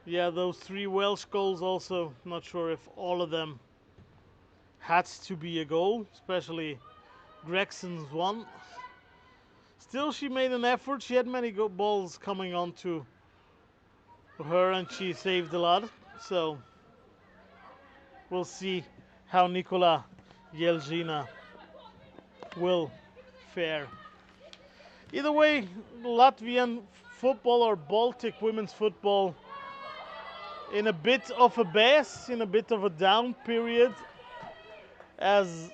yeah, those 3 Welsh goals also, not sure if all of them had to be a goal, especially Gregson's one. Still, she made an effort. She had many balls coming onto her and she saved a lot. So we'll see how Nikola Yelzina will fare. Either way, Latvian football or Baltic women's football in a bit of a bass, in a bit of a down period, as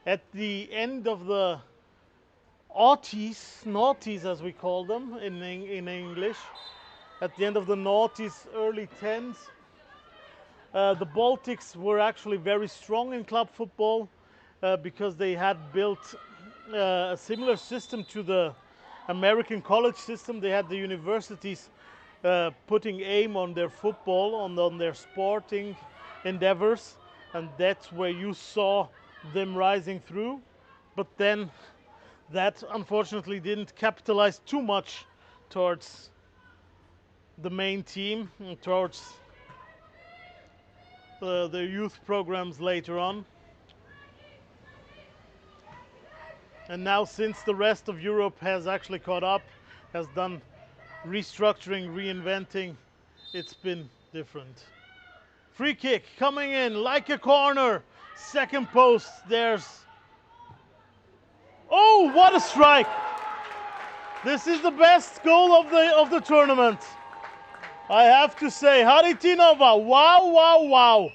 at the end of the noughties as we call them in English, at the end of the noughties, early 10s, the Baltics were actually very strong in club football because they had built a similar system to the American college system. They had the universities putting aim on their football, on their sporting endeavors, and that's where you saw them rising through. But then that unfortunately didn't capitalize too much towards the main team and towards the youth programs later on. And now, since the rest of Europe has actually caught up, has done restructuring, reinventing, it's been different. Free kick coming in like a corner. Second post, there's... Oh, what a strike! This is the best goal of the tournament. I have to say, Haritonova, wow, wow, wow.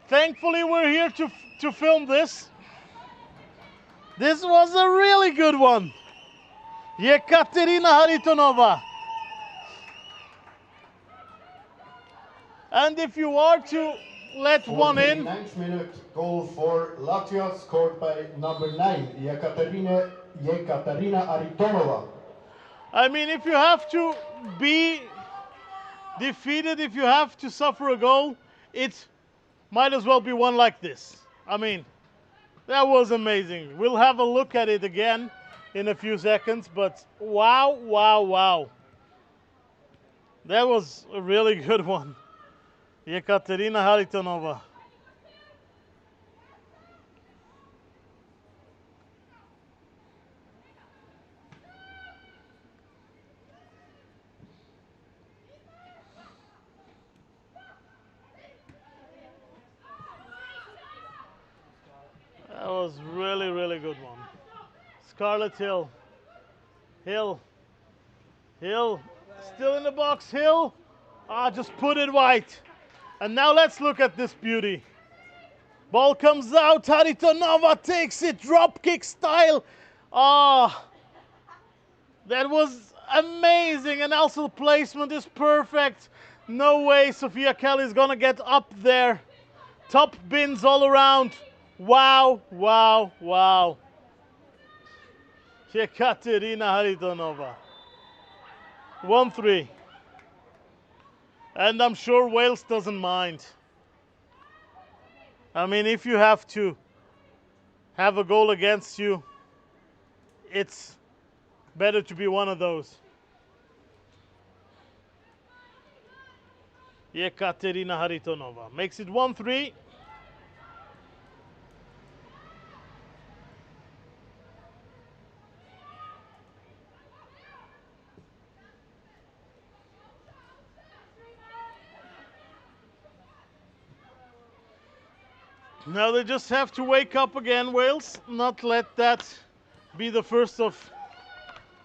Thankfully, we're here to film this. This was a really good one. Jekaterina Haritonova. And if you are to let one in... 49th minute goal for Latvia, scored by number 9, Jekaterina Haritonova. I mean, if you have to be defeated, if you have to suffer a goal, it might as well be one like this. I mean, that was amazing. We'll have a look at it again in a few seconds, but wow, wow, wow. That was a really good one. Jekaterina Haritonova. That was really, really good one. Scarlett Hill. Hill. Still in the box. Hill. Just put it wide. And now let's look at this beauty. Ball comes out. Haritonova takes it. Drop kick style. That was amazing. And also the placement is perfect. No way Sofia Kelly is going to get up there. Top bins all around. Wow, wow, wow. Jekaterina Haritonova. 1-3. And I'm sure Wales doesn't mind. I mean, if you have to have a goal against you, it's better to be one of those. Jekaterina Haritonova makes it 1-3. Now they just have to wake up again, Wales. Not let that be the first of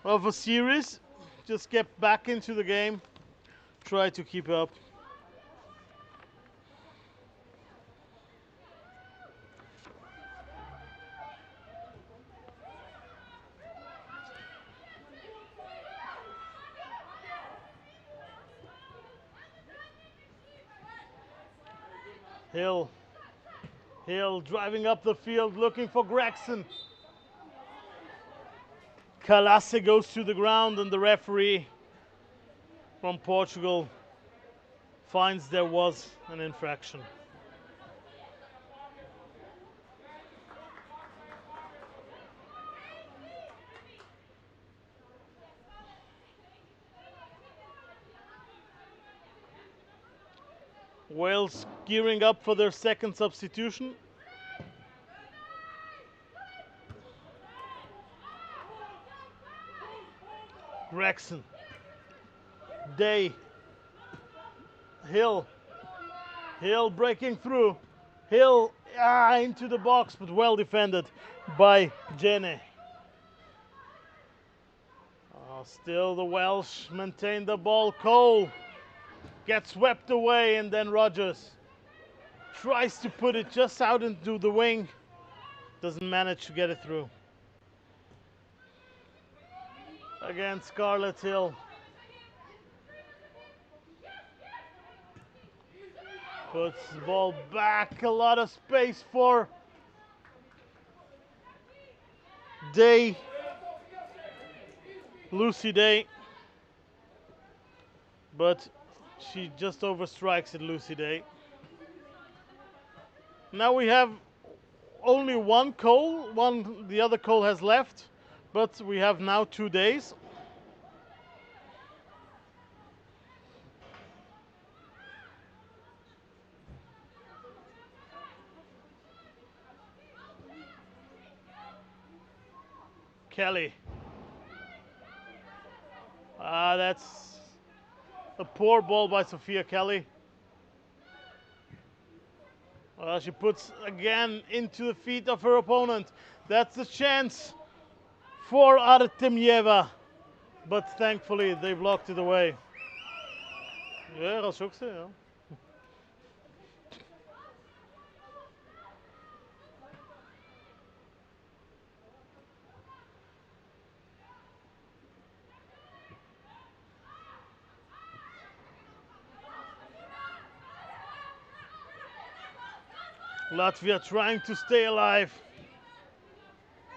a series. Just get back into the game. Try to keep up. Hill driving up the field, looking for Gregson. Calace goes to the ground, and the referee from Portugal finds there was an infraction. Wales gearing up for their second substitution. Gregson. Day. Hill breaking through. Hill into the box, but well defended by Jene. Still the Welsh maintain the ball. Cole gets swept away, and then Rogers tries to put it just out into the wing. Doesn't manage to get it through. Again, Scarlett Hill. Puts the ball back. A lot of space for Day. Lucy Day. But she just overstrikes it, Lucy Day. Now we have only one Cole. The other Cole has left. But we have now 2 days. Kelly. That's a poor ball by Sophia Kelly. She puts again into the feet of her opponent. That's the chance for Artemyeva. But thankfully they blocked it away. Ja, dat is ook zo, ja. Latvia trying to stay alive.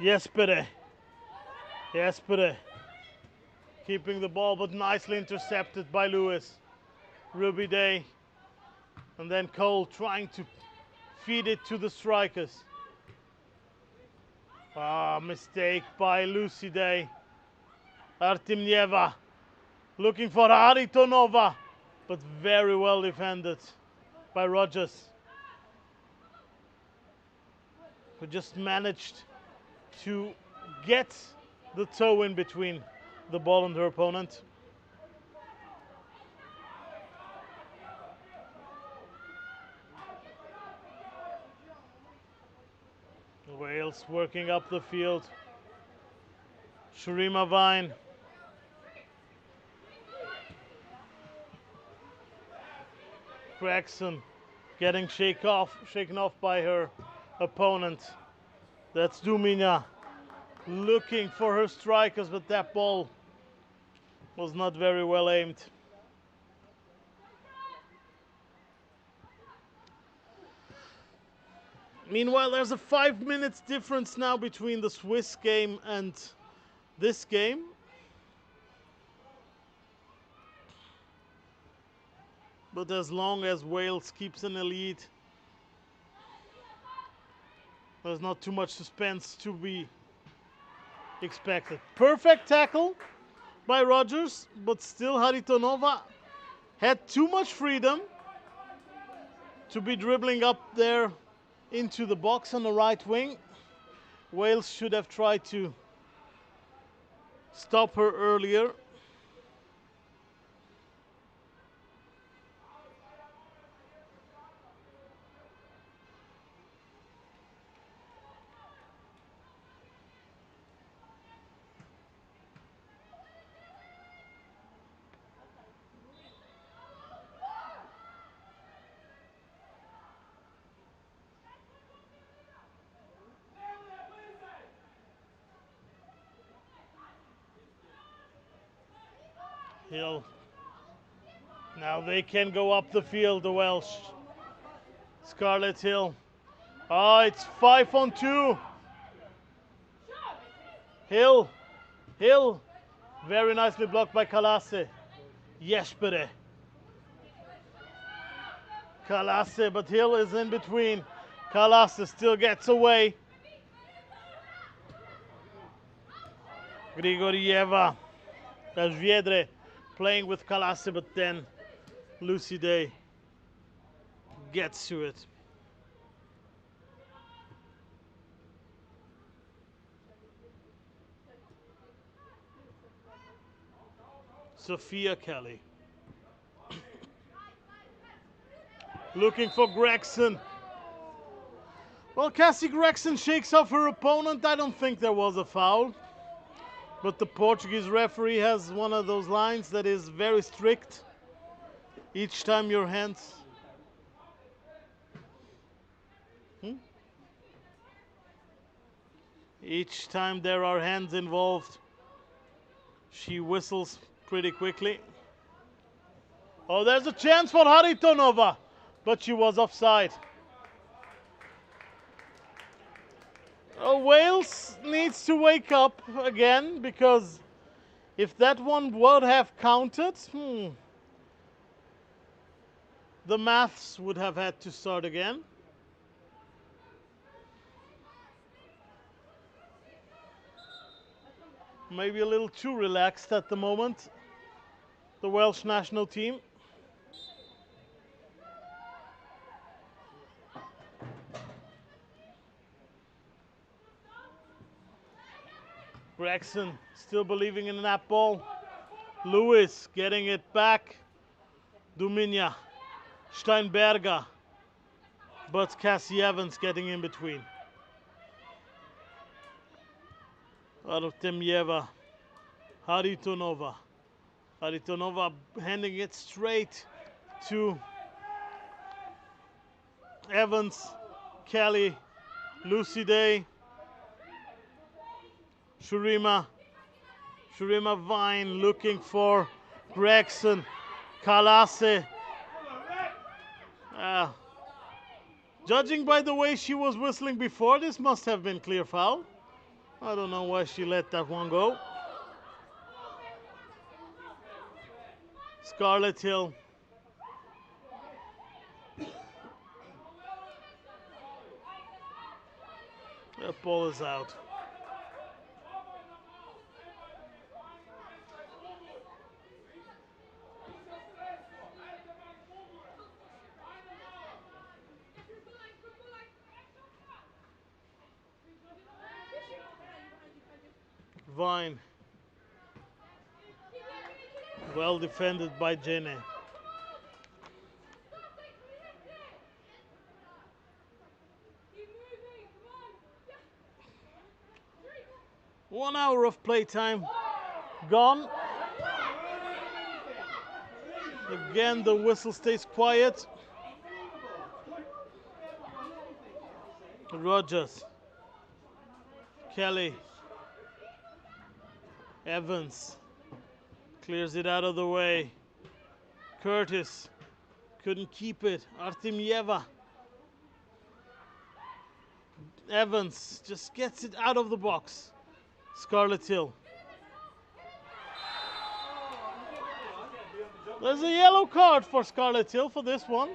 Jespere. Keeping the ball, but nicely intercepted by Lewis. Ruby Day. And then Cole trying to feed it to the strikers. Mistake by Lucy Day. Artemyeva looking for Haritonova, but very well defended by Rogers, who just managed to get the toe in between the ball and her opponent. Wales working up the field. Sharima Vine. Gregson getting shaken off by her opponent. That's Dumina looking for her strikers, but that ball was not very well aimed. Meanwhile, there's a 5 minutes difference now between the Swiss game and this game. But as long as Wales keeps in the lead, there's not too much suspense to be expected. Perfect tackle by Rogers, but still Haritonova had too much freedom to be dribbling up there into the box on the right wing. Wales should have tried to stop her earlier. Hill. Now they can go up the field, the Welsh. Scarlett Hill. It's 5-on-2. Hill. Very nicely blocked by Kalasse. Jespere. Kalasse, but Hill is in between. Kalasse still gets away. Grigorieva. That's Viedre playing with Kalasse, but then Lucy Day gets to it. Sophia Kelly. Looking for Gregson. Well, Casi Gregson shakes off her opponent. I don't think there was a foul. But the Portuguese referee has one of those lines that is very strict. Each time your hands... Each time there are hands involved, she whistles pretty quickly. Oh, there's a chance for Haritonova, but she was offside. Wales needs to wake up again, because if that one would have counted, the maths would have had to start again. Maybe a little too relaxed at the moment, the Welsh national team. Gregson still believing in that ball. Lewis getting it back. Duminia, Steinberger, but Cassie Evans getting in between. Artemyeva, Haritonova. Haritonova handing it straight to Evans, Kelly, Lucy Day, Shurima Vine looking for Gregson, Kalase. Judging by the way she was whistling before, this must have been clear foul. I don't know why she let that one go. Scarlett Hill. That ball is out. Vine. Well defended by Jene. One hour of playtime gone. Again, the whistle stays quiet. Rogers. Kelly. Evans. Clears it out of the way. Curtis. Couldn't keep it. Artemyeva. Evans just gets it out of the box. Scarlett Hill. There's a yellow card for Scarlett Hill for this one.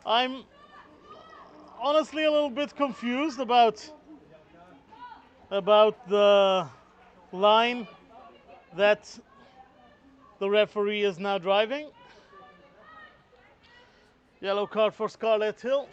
I'm honestly a little bit confused about the line that the referee is now driving. Yellow card for Scarlett Hill.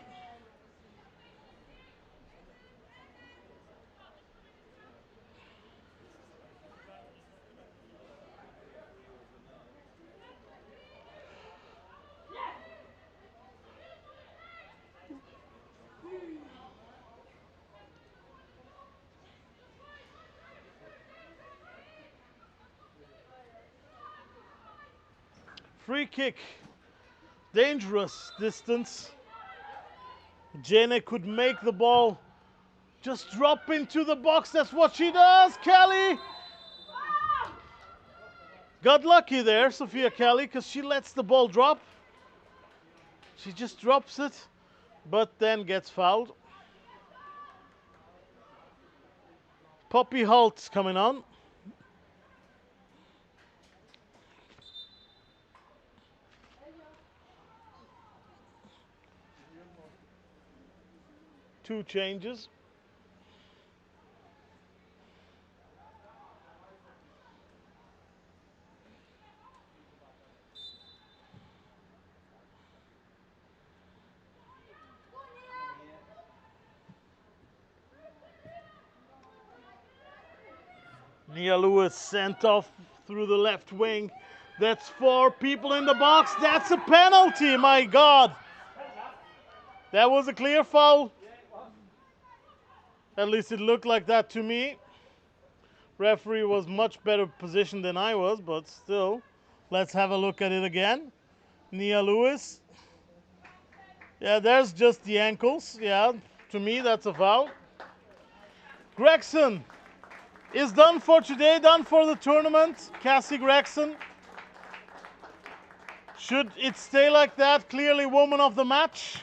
Free kick, dangerous distance. Jene could make the ball just drop into the box. That's what she does. Kelly got lucky there, Sophia Kelly, because she lets the ball drop. She just drops it, but then gets fouled. Poppy Holt's coming on. Two changes. Nia Lewis sent off through the left wing. That's 4 people in the box. That's a penalty, my God. That was a clear foul. At least it looked like that to me. Referee was much better positioned than I was, but still. Let's have a look at it again. Nia Lewis. Yeah, there's just the ankles. Yeah, to me that's a foul. Gregson is done for today, done for the tournament. Casi Gregson. Should it stay like that? Clearly woman of the match.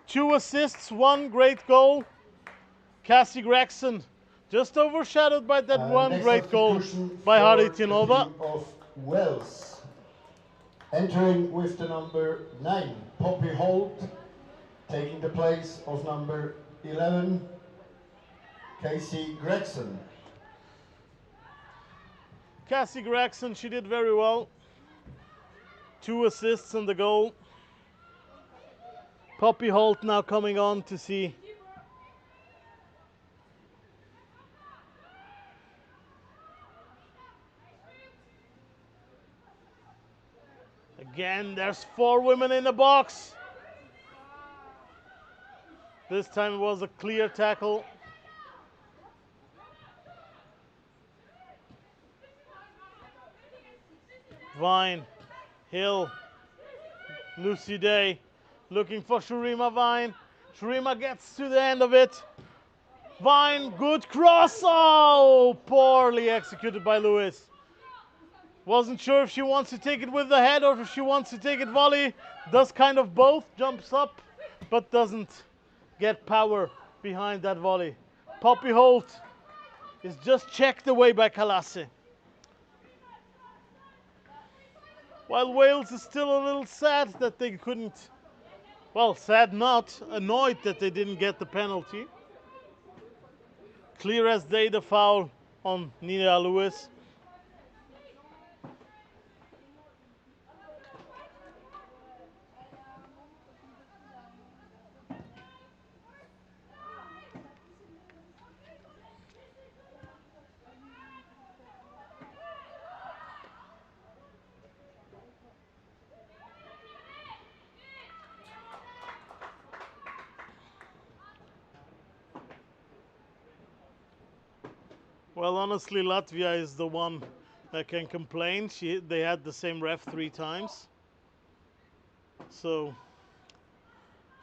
2 assists, 1 great goal. Casi Gregson just overshadowed by that one great goal by Haritonova. Of Wales. Entering with the number 9, Poppy Holt, taking the place of number 11, Casi Gregson. Casi Gregson, she did very well. 2 assists on the goal. Poppy Holt now coming on to see Again, there's 4 women in the box. This time it was a clear tackle. Vine, Hill, Lucy Day, looking for Shurima Vine. Shurima gets to the end of it. Vine, good cross. Oh, poorly executed by Lewis. Wasn't sure if she wants to take it with the head or if she wants to take it volley. Does kind of both, jumps up, but doesn't get power behind that volley. Poppy Holt is just checked away by Kalassi. While Wales is still a little sad that they couldn't, well, sad not, annoyed that they didn't get the penalty. Clear as day the foul on Nia Lewis. Well, honestly, Latvia is the one that can complain. They had the same ref 3 times. So,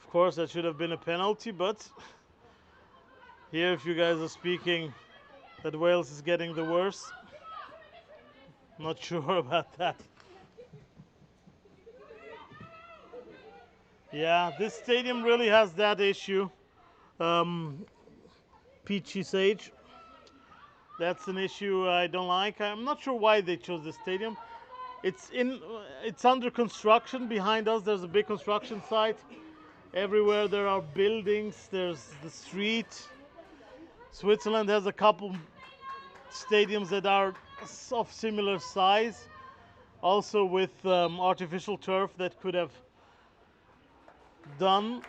of course, that should have been a penalty, but here, if you guys are speaking that Wales is getting the worst, not sure about that. Yeah, this stadium really has that issue. Peachy Sage. That's an issue I don't like. I'm not sure why they chose this stadium. It's under construction. Behind us there's a big construction site. Everywhere there are buildings, there's the street. Switzerland has a couple stadiums that are of similar size, also with artificial turf that could have done.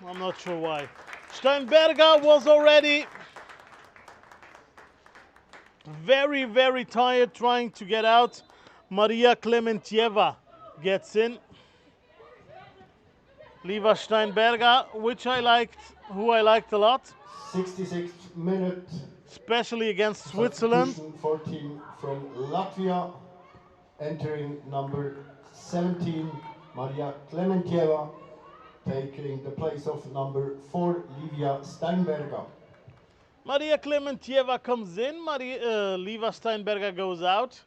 I'm not sure why. Steinberger was already very, very tired trying to get out. Maria Klementieva gets in. Liva Steinberger, who I liked a lot. 66th minute. Especially against Switzerland. 14 from Latvia, entering number 17, Maria Klementieva, taking the place of number 4, Livia Steinberger. Maria Klementieva comes in, Liva Steinberger goes out.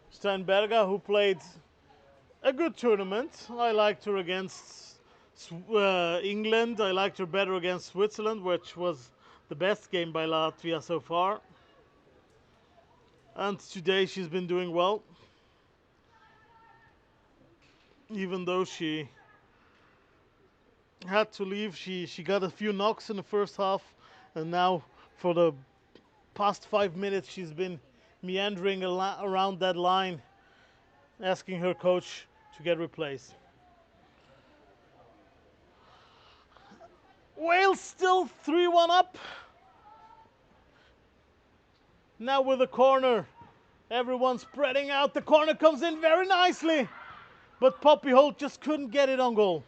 Steinberger, who played a good tournament. I liked her against England. I liked her better against Switzerland, which was the best game by Latvia so far. And today she's been doing well. Even though she had to leave, she got a few knocks in the first half, and now for the past 5 minutes she's been meandering around that line, asking her coach to get replaced. Wales still 3-1 up. Now with a corner. Everyone spreading out. The corner comes in very nicely. But Poppy Holt just couldn't get it on goal.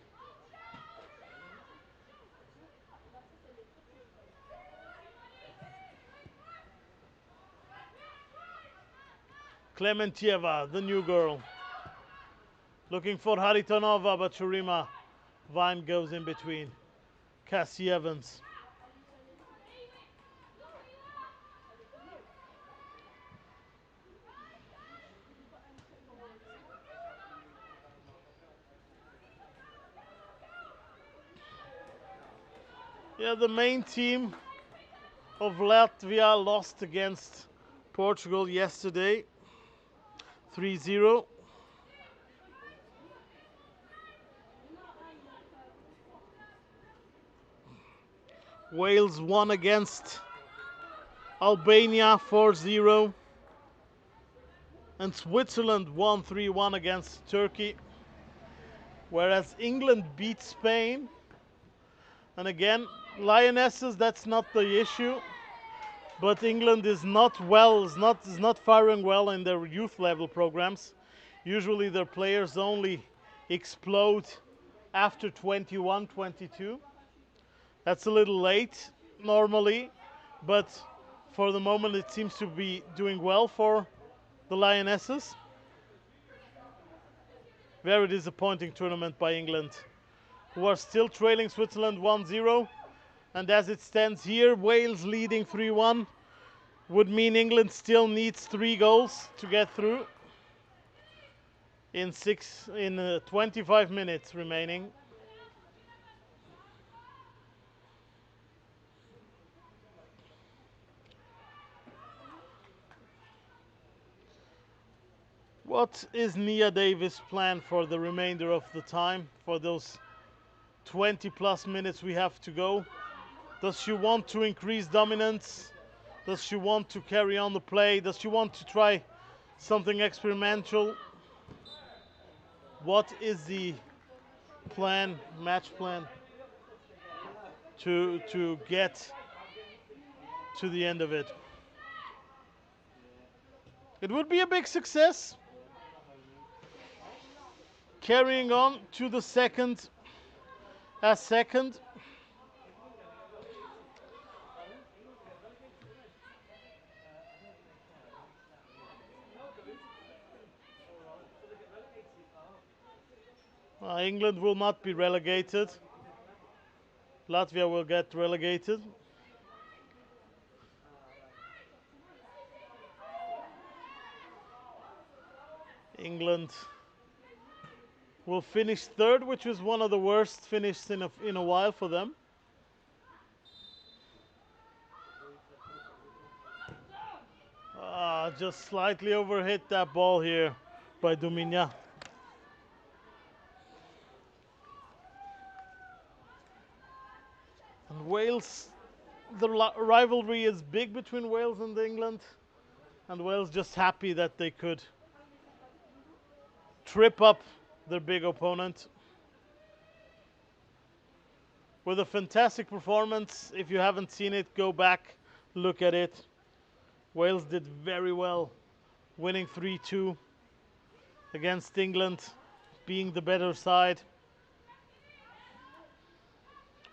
Klementieva, the new girl. Looking for Haritonova, but Shurima Vine goes in between. Cassie Evans. Yeah, the main team of Latvia lost against Portugal yesterday, 3-0. Wales won against Albania 4-0. And Switzerland won 3-1 against Turkey. Whereas England beat Spain. And again, Lionesses, that's not the issue. But England is not firing well in their youth level programs. Usually their players only explode after 21-22. That's a little late normally, but for the moment it seems to be doing well for the Lionesses. Very disappointing tournament by England, who are still trailing Switzerland 1-0. And as it stands here, Wales leading 3-1 would mean England still needs 3 goals to get through in 25 minutes remaining. What is Nia Davis' plan for the remainder of the time, for those 20 plus minutes we have to go? Does she want to increase dominance? Does she want to carry on the play? Does she want to try something experimental? What is the plan, match plan, to get to the end of it? It would be a big success. Carrying on to the second as second. England will not be relegated. Latvia will get relegated. England will finish third, which was one of the worst finishes in a while for them. Just slightly overhit that ball here by Duminia. And Wales, the rivalry is big between Wales and England, and Wales just happy that they could trip up their big opponent with a fantastic performance. If you haven't seen it, go back, look at it. Wales did very well, winning 3-2 against England, being the better side.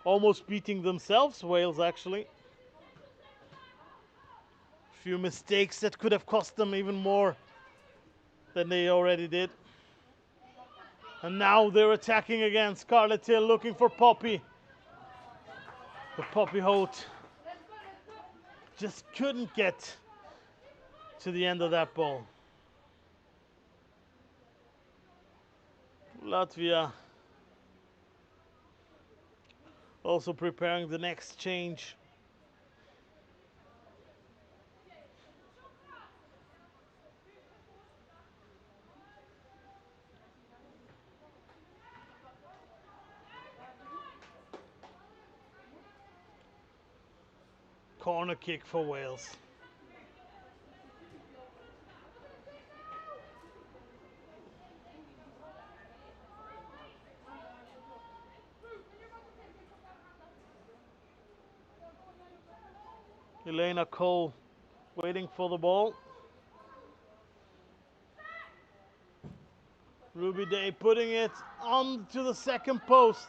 Almost beating themselves, Wales actually. A few mistakes that could have cost them even more than they already did. And now they're attacking again. Scarlett Hill looking for Poppy. But Poppy Holt just couldn't get to the end of that ball. Latvia also preparing the next change. Corner kick for Wales. Elena Cole waiting for the ball. Ruby Day putting it on to the second post.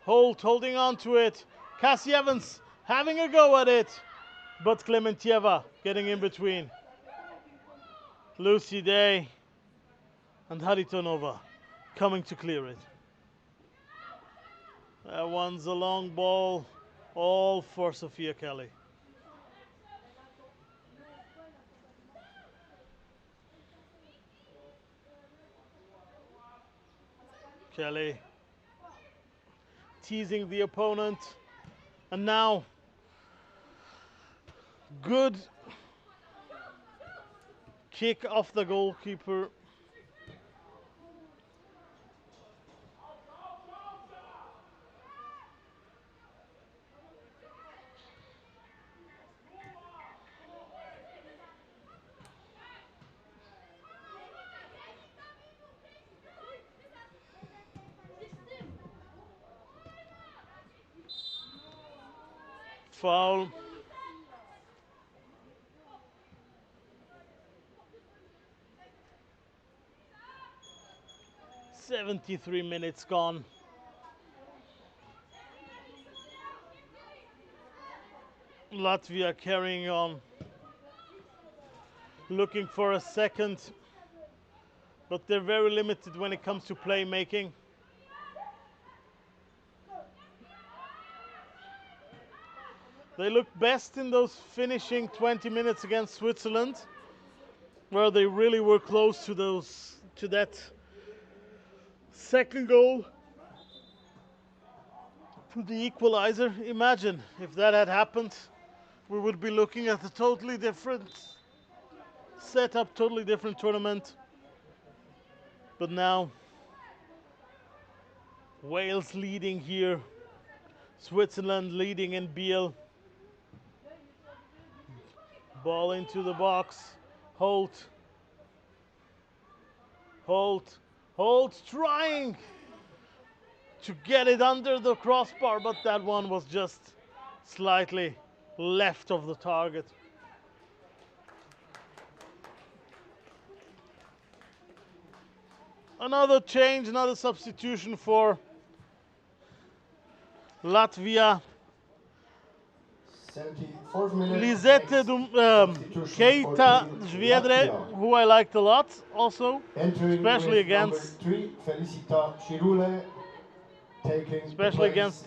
Holt holding on to it. Cassie Evans having a go at it. But Klementieva getting in between. Lucy Day and Haritonova coming to clear it. That one's a long ball, all for Sophia Kelly. Kelly teasing the opponent, and now good kick off the goalkeeper. Foul. 73 minutes gone. Latvia carrying on, looking for a second, but they're very limited when it comes to playmaking. They looked best in those finishing 20 minutes against Switzerland, where they really were close to that second goal, to the equalizer. Imagine if that had happened, we would be looking at a totally different setup, totally different tournament. But now Wales leading here, Switzerland leading in Biel. Ball into the box. Holt trying to get it under the crossbar, but that one was just slightly left of the target. Another change, another substitution for Latvia. 74th minute. Lisette Keita Zviedre, who I liked a lot also, especially against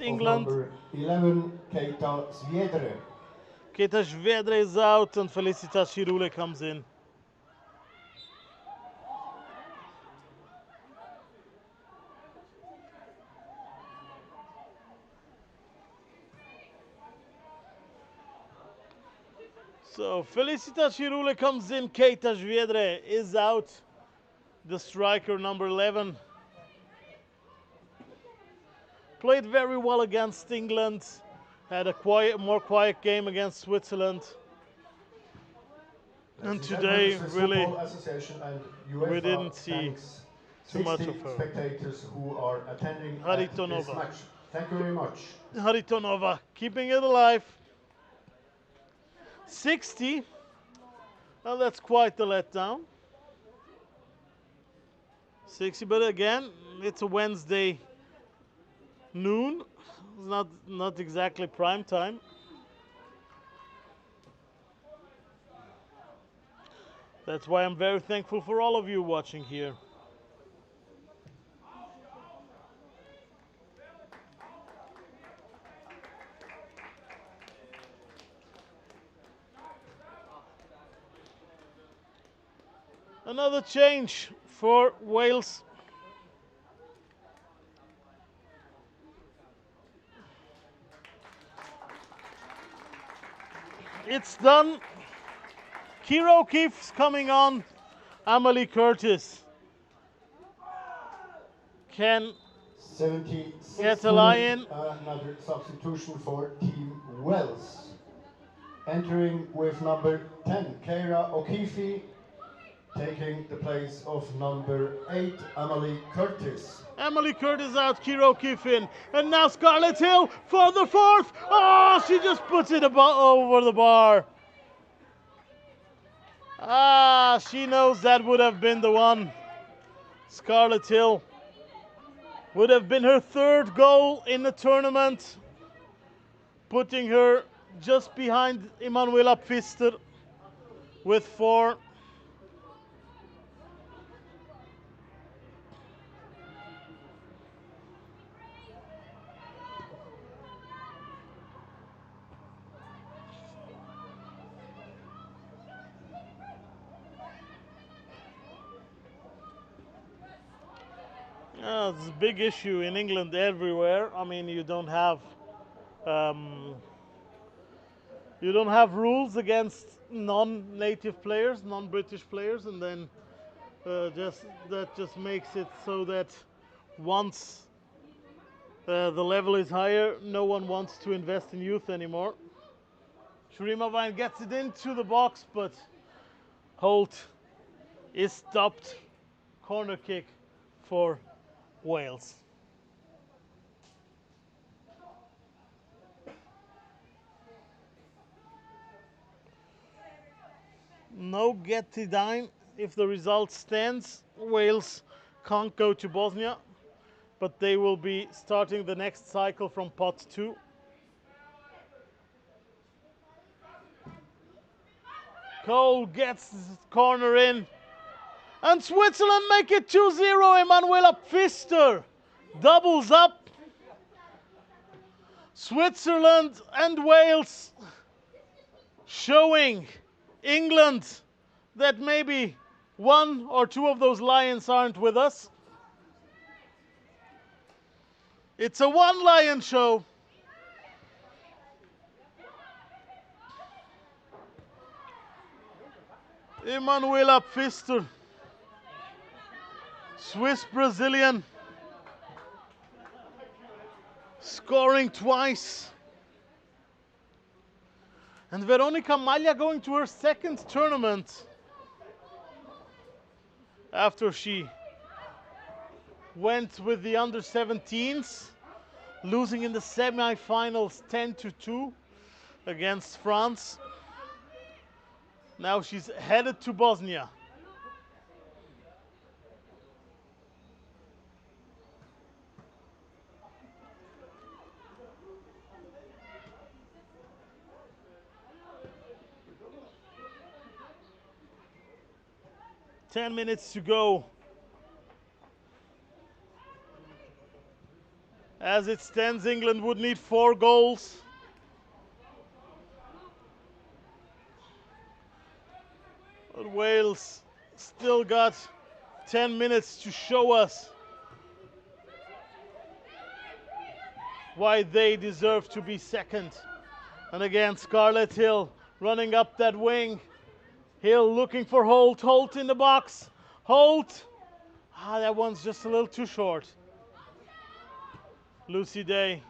England. Number 11, Keita Zviedre. Keita Zviedre is out and Felicitas Chirule comes in. So Felicitas Chirule comes in, Keita Zviedre is out. The striker number 11 played very well against England, had a more quiet game against Switzerland. And today, really, we didn't see too much of her. Spectators who are attending Haritonova. this match. Thank you very much. Haritonova keeping it alive. 60. Well, that's quite the letdown. 60, but again, it's a Wednesday noon. It's not exactly prime time. That's why I'm very thankful for all of you watching here. Another change for Wales. It's done. Kira O'Keefe's coming on. Amelie Curtis can 76 get a lie-in. Another substitution for Team Wales. Entering with number 10, Kira O'Keefe, taking the place of number 8, Amelie Curtis. Amelie Curtis out, Kira O'Keefe in. And now Scarlett Hill for the fourth. Oh, she just puts it over the bar. Ah, she knows that would have been the one. Scarlett Hill would have been her third goal in the tournament, putting her just behind Emanuela Pfister with 4. It's a big issue in England everywhere. I mean, you don't have rules against non-native players, non-British players, and then that just makes it so that once the level is higher, no one wants to invest in youth anymore. Sharima Vine gets it into the box, but Holt is stopped. Corner kick for Wales. No Getidine. If the result stands, Wales can't go to Bosnia, but they will be starting the next cycle from pot 2. Cole gets the corner in. And Switzerland make it 2-0. Emanuela Pfister doubles up. Switzerland and Wales showing England that maybe one or two of those lions aren't with us. It's a one lion show. Emanuela Pfister, Swiss-Brazilian, scoring twice. And Veronika Malja going to her second tournament after she went with the under-17s, losing in the semi-finals 10-2 against France. Now she's headed to Bosnia. Ten minutes to go. As it stands, England would need 4 goals. But Wales still got 10 minutes to show us why they deserve to be second. And again, Scarlett Hill running up that wing. Hill looking for Holt. Holt in the box. Holt. That one's just a little too short. Lucy Day.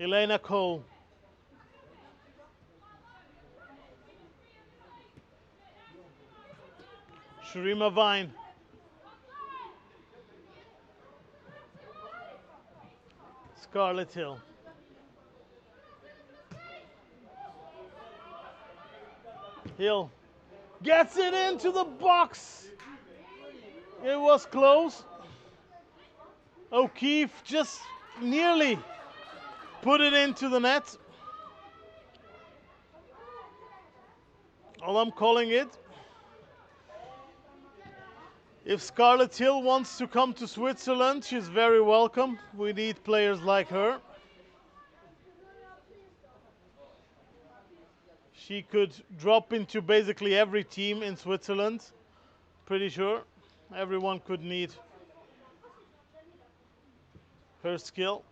Elena Cole. Sharima Vine. Scarlett Hill. Hill gets it into the box. It was close. O'Keefe just nearly put it into the net. All I'm calling it, if Scarlett Hill wants to come to Switzerland, she's very welcome. We need players like her. She could drop into basically every team in Switzerland. Pretty sure everyone could need her skill.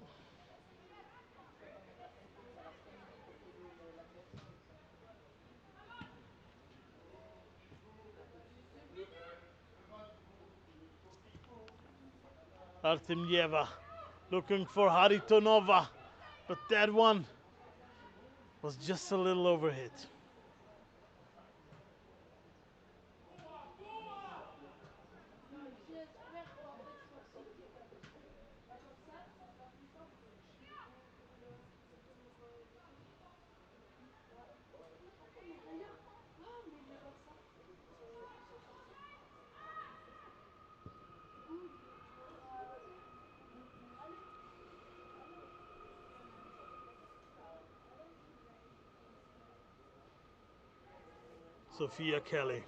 Artemyeva looking for Haritonova, but that one was just a little overhit. Sophia Kelly.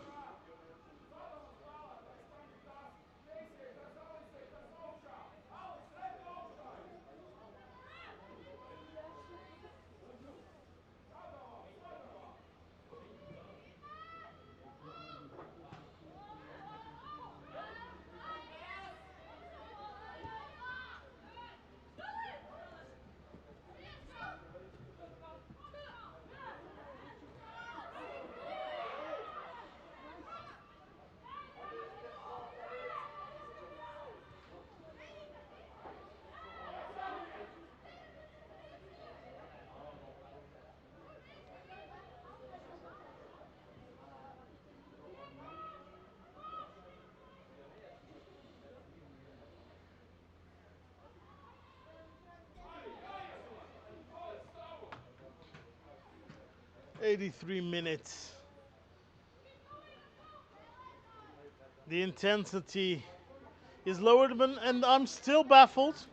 "83 minutes. The intensity is lowered, and I'm still baffled.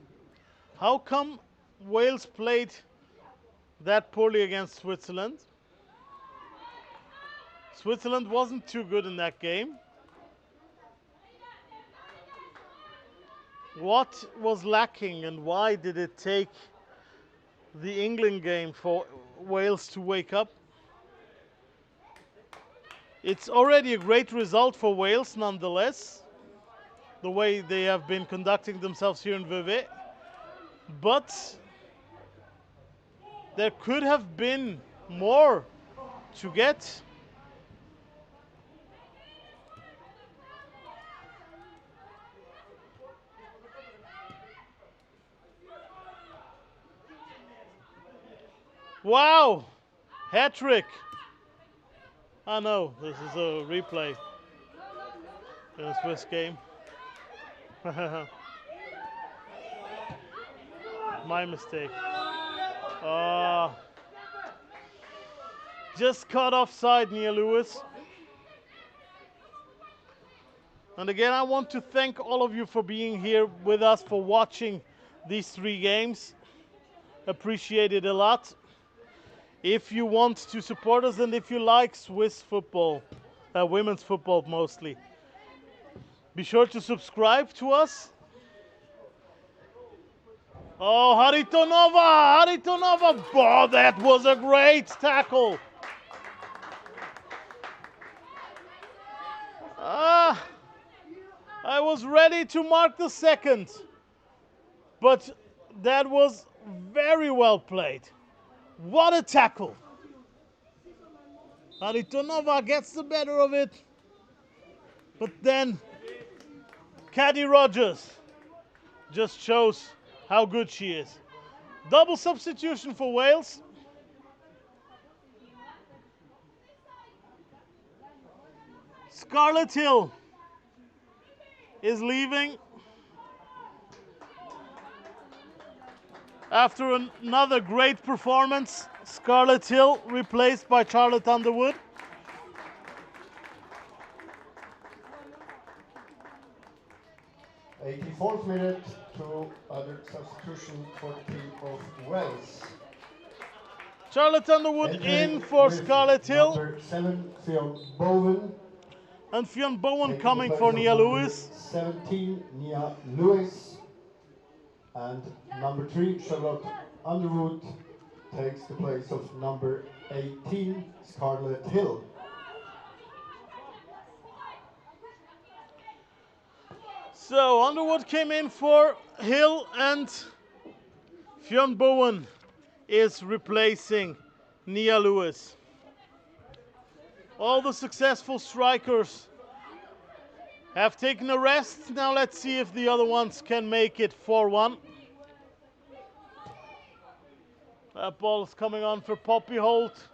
How come Wales played that poorly against Switzerland? Switzerland wasn't too good in that game. What was lacking, and why did it take the England game for Wales to wake up? It's already a great result for Wales nonetheless, the way they have been conducting themselves here in Vevey. But there could have been more to get. Wow! Hat-trick! I know, this is a replay in a Swiss game. My mistake. Just caught offside, Nia Lewis. And again, I want to thank all of you for being here with us, for watching these 3 games. Appreciate it a lot. If you want to support us and if you like Swiss football, women's football mostly, be sure to subscribe to us. Oh, Haritonova! Oh, that was a great tackle. I was ready to mark the second, but that was very well played. What a tackle! Haritonova gets the better of it, but then Caddy Rogers just shows how good she is. Double substitution for Wales. Scarlett Hill is leaving after another great performance. Scarlett Hill replaced by Charlotte Underwood. '84th minute, 2 other substitution for the team of Wales. Charlotte Underwood in for Scarlett Hill. Number 7, Fionn Bowen. And Fionn Bowen coming for Nia Lewis. 17, Nia Lewis. And number 3, Charlotte Underwood, takes the place of number 18, Scarlett Hill. So Underwood came in for Hill, and Fionn Bowen is replacing Nia Lewis. All the successful strikers have taken a rest. Now let's see if the other ones can make it 4-1. That ball is coming on for Poppy Holt.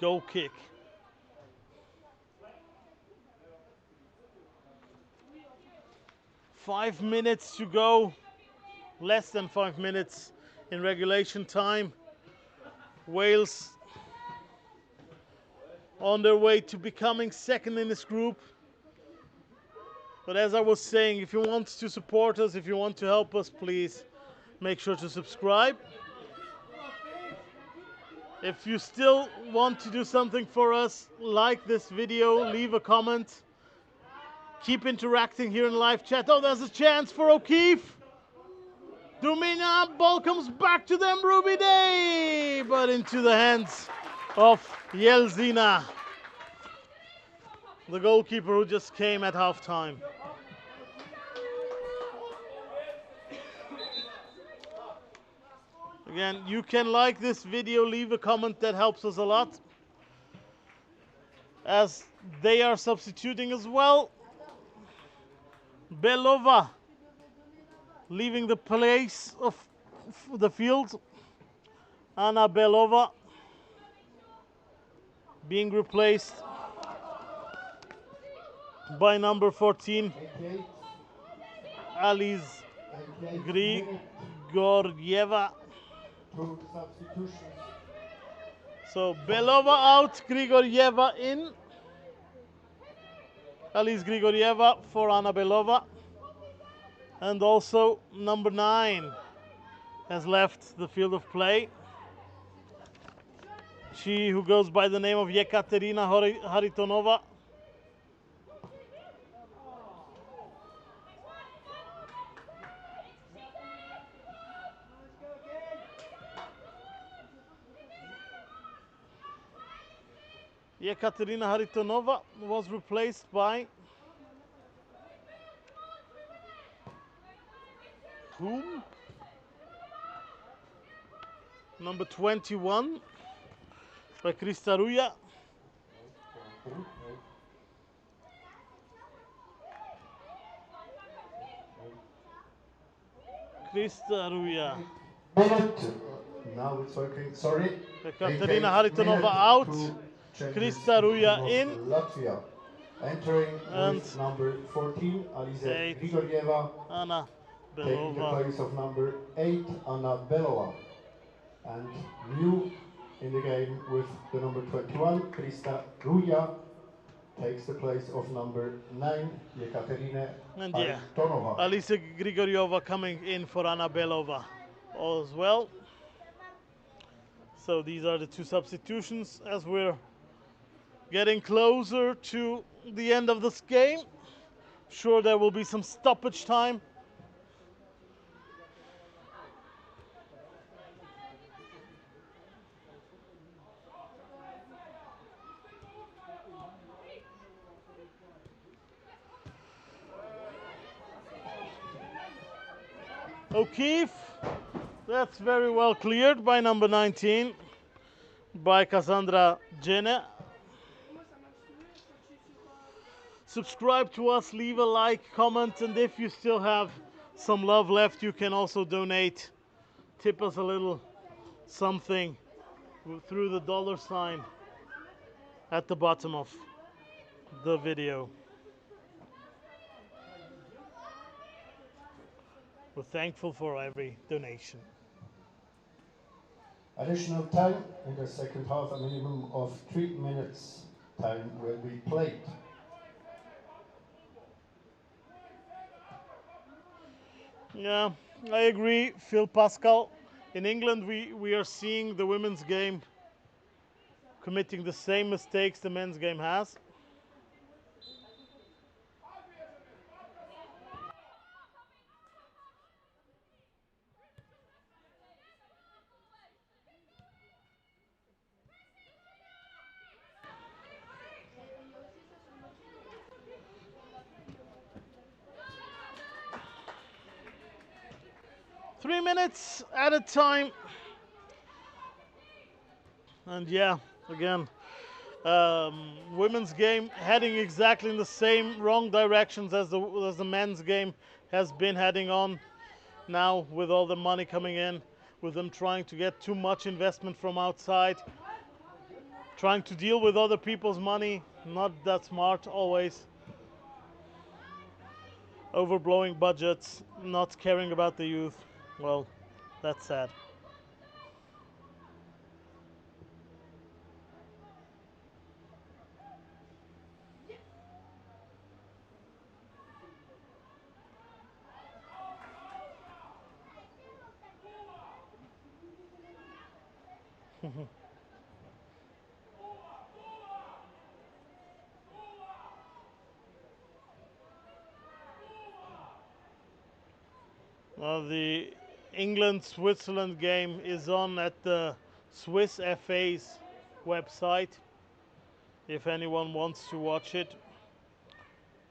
Goal kick. Five minutes to go. Less than 5 minutes in regulation time. Wales on their way to becoming second in this group. But as I was saying, if you want to support us, if you want to help us, please make sure to subscribe. If you still want to do something for us, like this video, leave a comment. Keep interacting here in live chat. Oh, there's a chance for O'Keefe. Dumina, ball comes back to them, Ruby Day, but into the hands of Jelzina, the goalkeeper who just came at halftime. Again, you can like this video, leave a comment, that helps us a lot, as they are substituting as well. Belova leaving the place of the field. Anna Belova being replaced by number 14, Alice Grigorjeva. So Belova out, Grigorjeva in. Alice Grigorieva for Anna Belova. And also number 9 has left the field of play. She who goes by the name of Jekaterina Haritonova. Jekaterina Haritonova was replaced by whom? Number 21 by Krista Ruja. Krista Ruja. Minute. Now it's working. Sorry. Jekaterina Haritonova out. Krista Ruja in. Latvia. Entering And with number 14, Alice 8, Grigorieva. Anna Taking the Belova. place of number 8, Anna Belova. And new in the game with the number 21, Krista Ruja, takes the place of number 9, Jekaterina And Haritonova. Alice Grigorieva coming in for Anna Belova as well. So these are the 2 substitutions as we're getting closer to the end of this game. Sure, there will be some stoppage time. O'Keefe, that's very well cleared by number 19, by Cassandra Jenner. Subscribe to us, leave a like, comment, and if you still have some love left, you can also donate. Tip us a little something through the $sign at the bottom of the video. We're thankful for every donation. Additional time in the second half, a minimum of 3 minutes time will be played. Yeah, I agree, Phil Pascal. In England, we are seeing the women's game committing the same mistakes the men's game has. Three minutes at a time. And yeah, again, women's game heading exactly in the same wrong directions as the men's game has been heading on now, with all the money coming in, with them trying to get too much investment from outside, trying to deal with other people's money, not that smart always, overblowing budgets, not caring about the youth. Well, that's sad. Well, the England-Switzerland game is on at the Swiss FA's website, if anyone wants to watch it.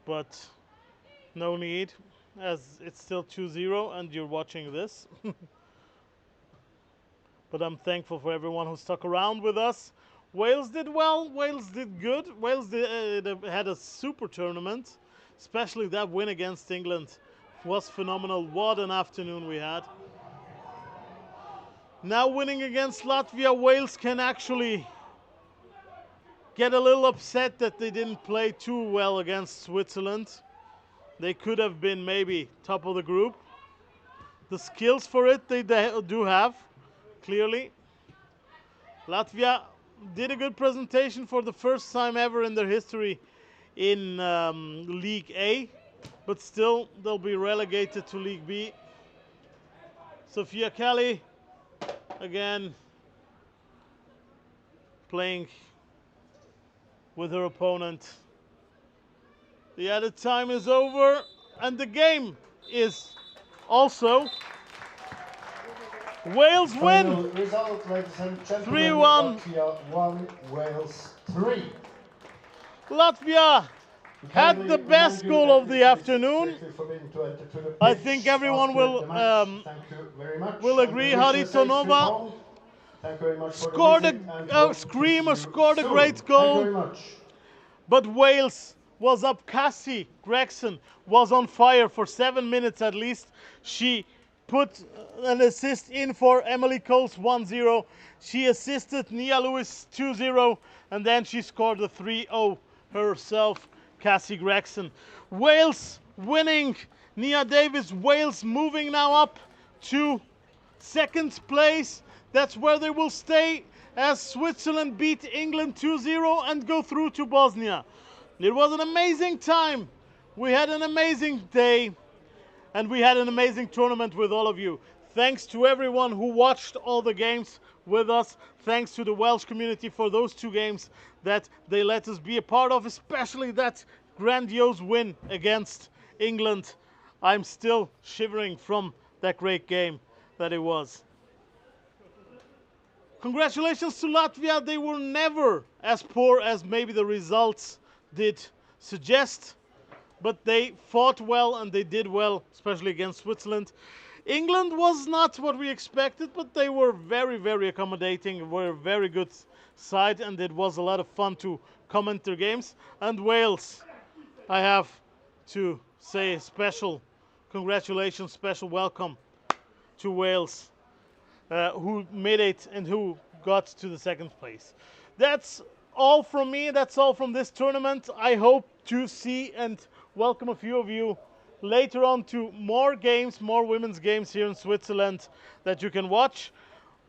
But no need, as it's still 2-0 and you're watching this. But I'm thankful for everyone who stuck around with us. Wales did well, Wales did good. Wales had a super tournament, especially that win against England was phenomenal. What an afternoon we had. Now winning against Latvia, Wales can actually get a little upset that they didn't play too well against Switzerland. They could have been maybe top of the group. The skills for it they do have, clearly. Latvia did a good presentation for the first time ever in their history in League A, but still they'll be relegated to League B. Sophia Kelly again playing with her opponent. The added time is over and the game is also Wales Final win. result, ladies and gentlemen. 3-1. Latvia 1, Wales 3. Latvia had the best goal of the afternoon. I think everyone will agree. Haritonova scored a screamer, scored a great goal. But Wales was up. Casi Gregson was on fire for 7 minutes at least. She put an assist in for Emily Coles 1-0. She assisted Nia Lewis 2-0, and then she scored the 3-0 herself, Casi Gregson. Wales winning. Nia Davis, Wales moving now up to second place. That's where they will stay as Switzerland beat England 2-0 and go through to Bosnia. It was an amazing time. We had an amazing day. And we had an amazing tournament with all of you. Thanks to everyone who watched all the games with us. Thanks to the Welsh community for those 2 games that they let us be a part of, especially that grandiose win against England. I'm still shivering from that great game that it was. Congratulations to Latvia. They were never as poor as maybe the results did suggest. But they fought well and they did well, especially against Switzerland. England was not what we expected, but they were very, very accommodating, were a very good side, and it was a lot of fun to comment their games. And Wales, I have to say special congratulations, special welcome to Wales, who made it and who got to the second place. That's all from me. That's all from this tournament. I hope to see and welcome a few of you later on to more games, more women's games here in Switzerland that you can watch.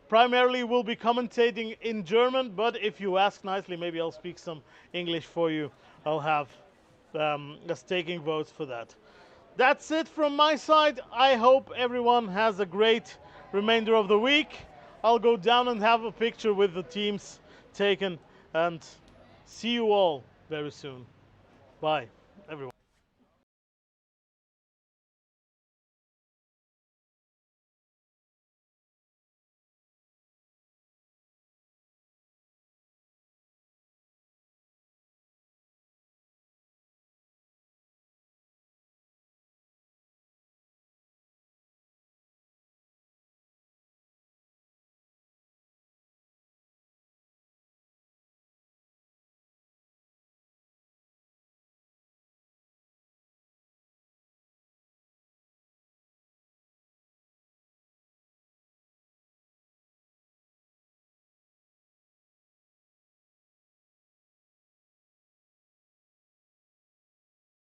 Primarily we'll be commentating in German, but if you ask nicely, maybe I'll speak some English for you. I'll have us taking votes for that. That's it from my side. I hope everyone has a great remainder of the week. I'll go down and have a picture with the teams taken and see you all very soon. Bye, everyone.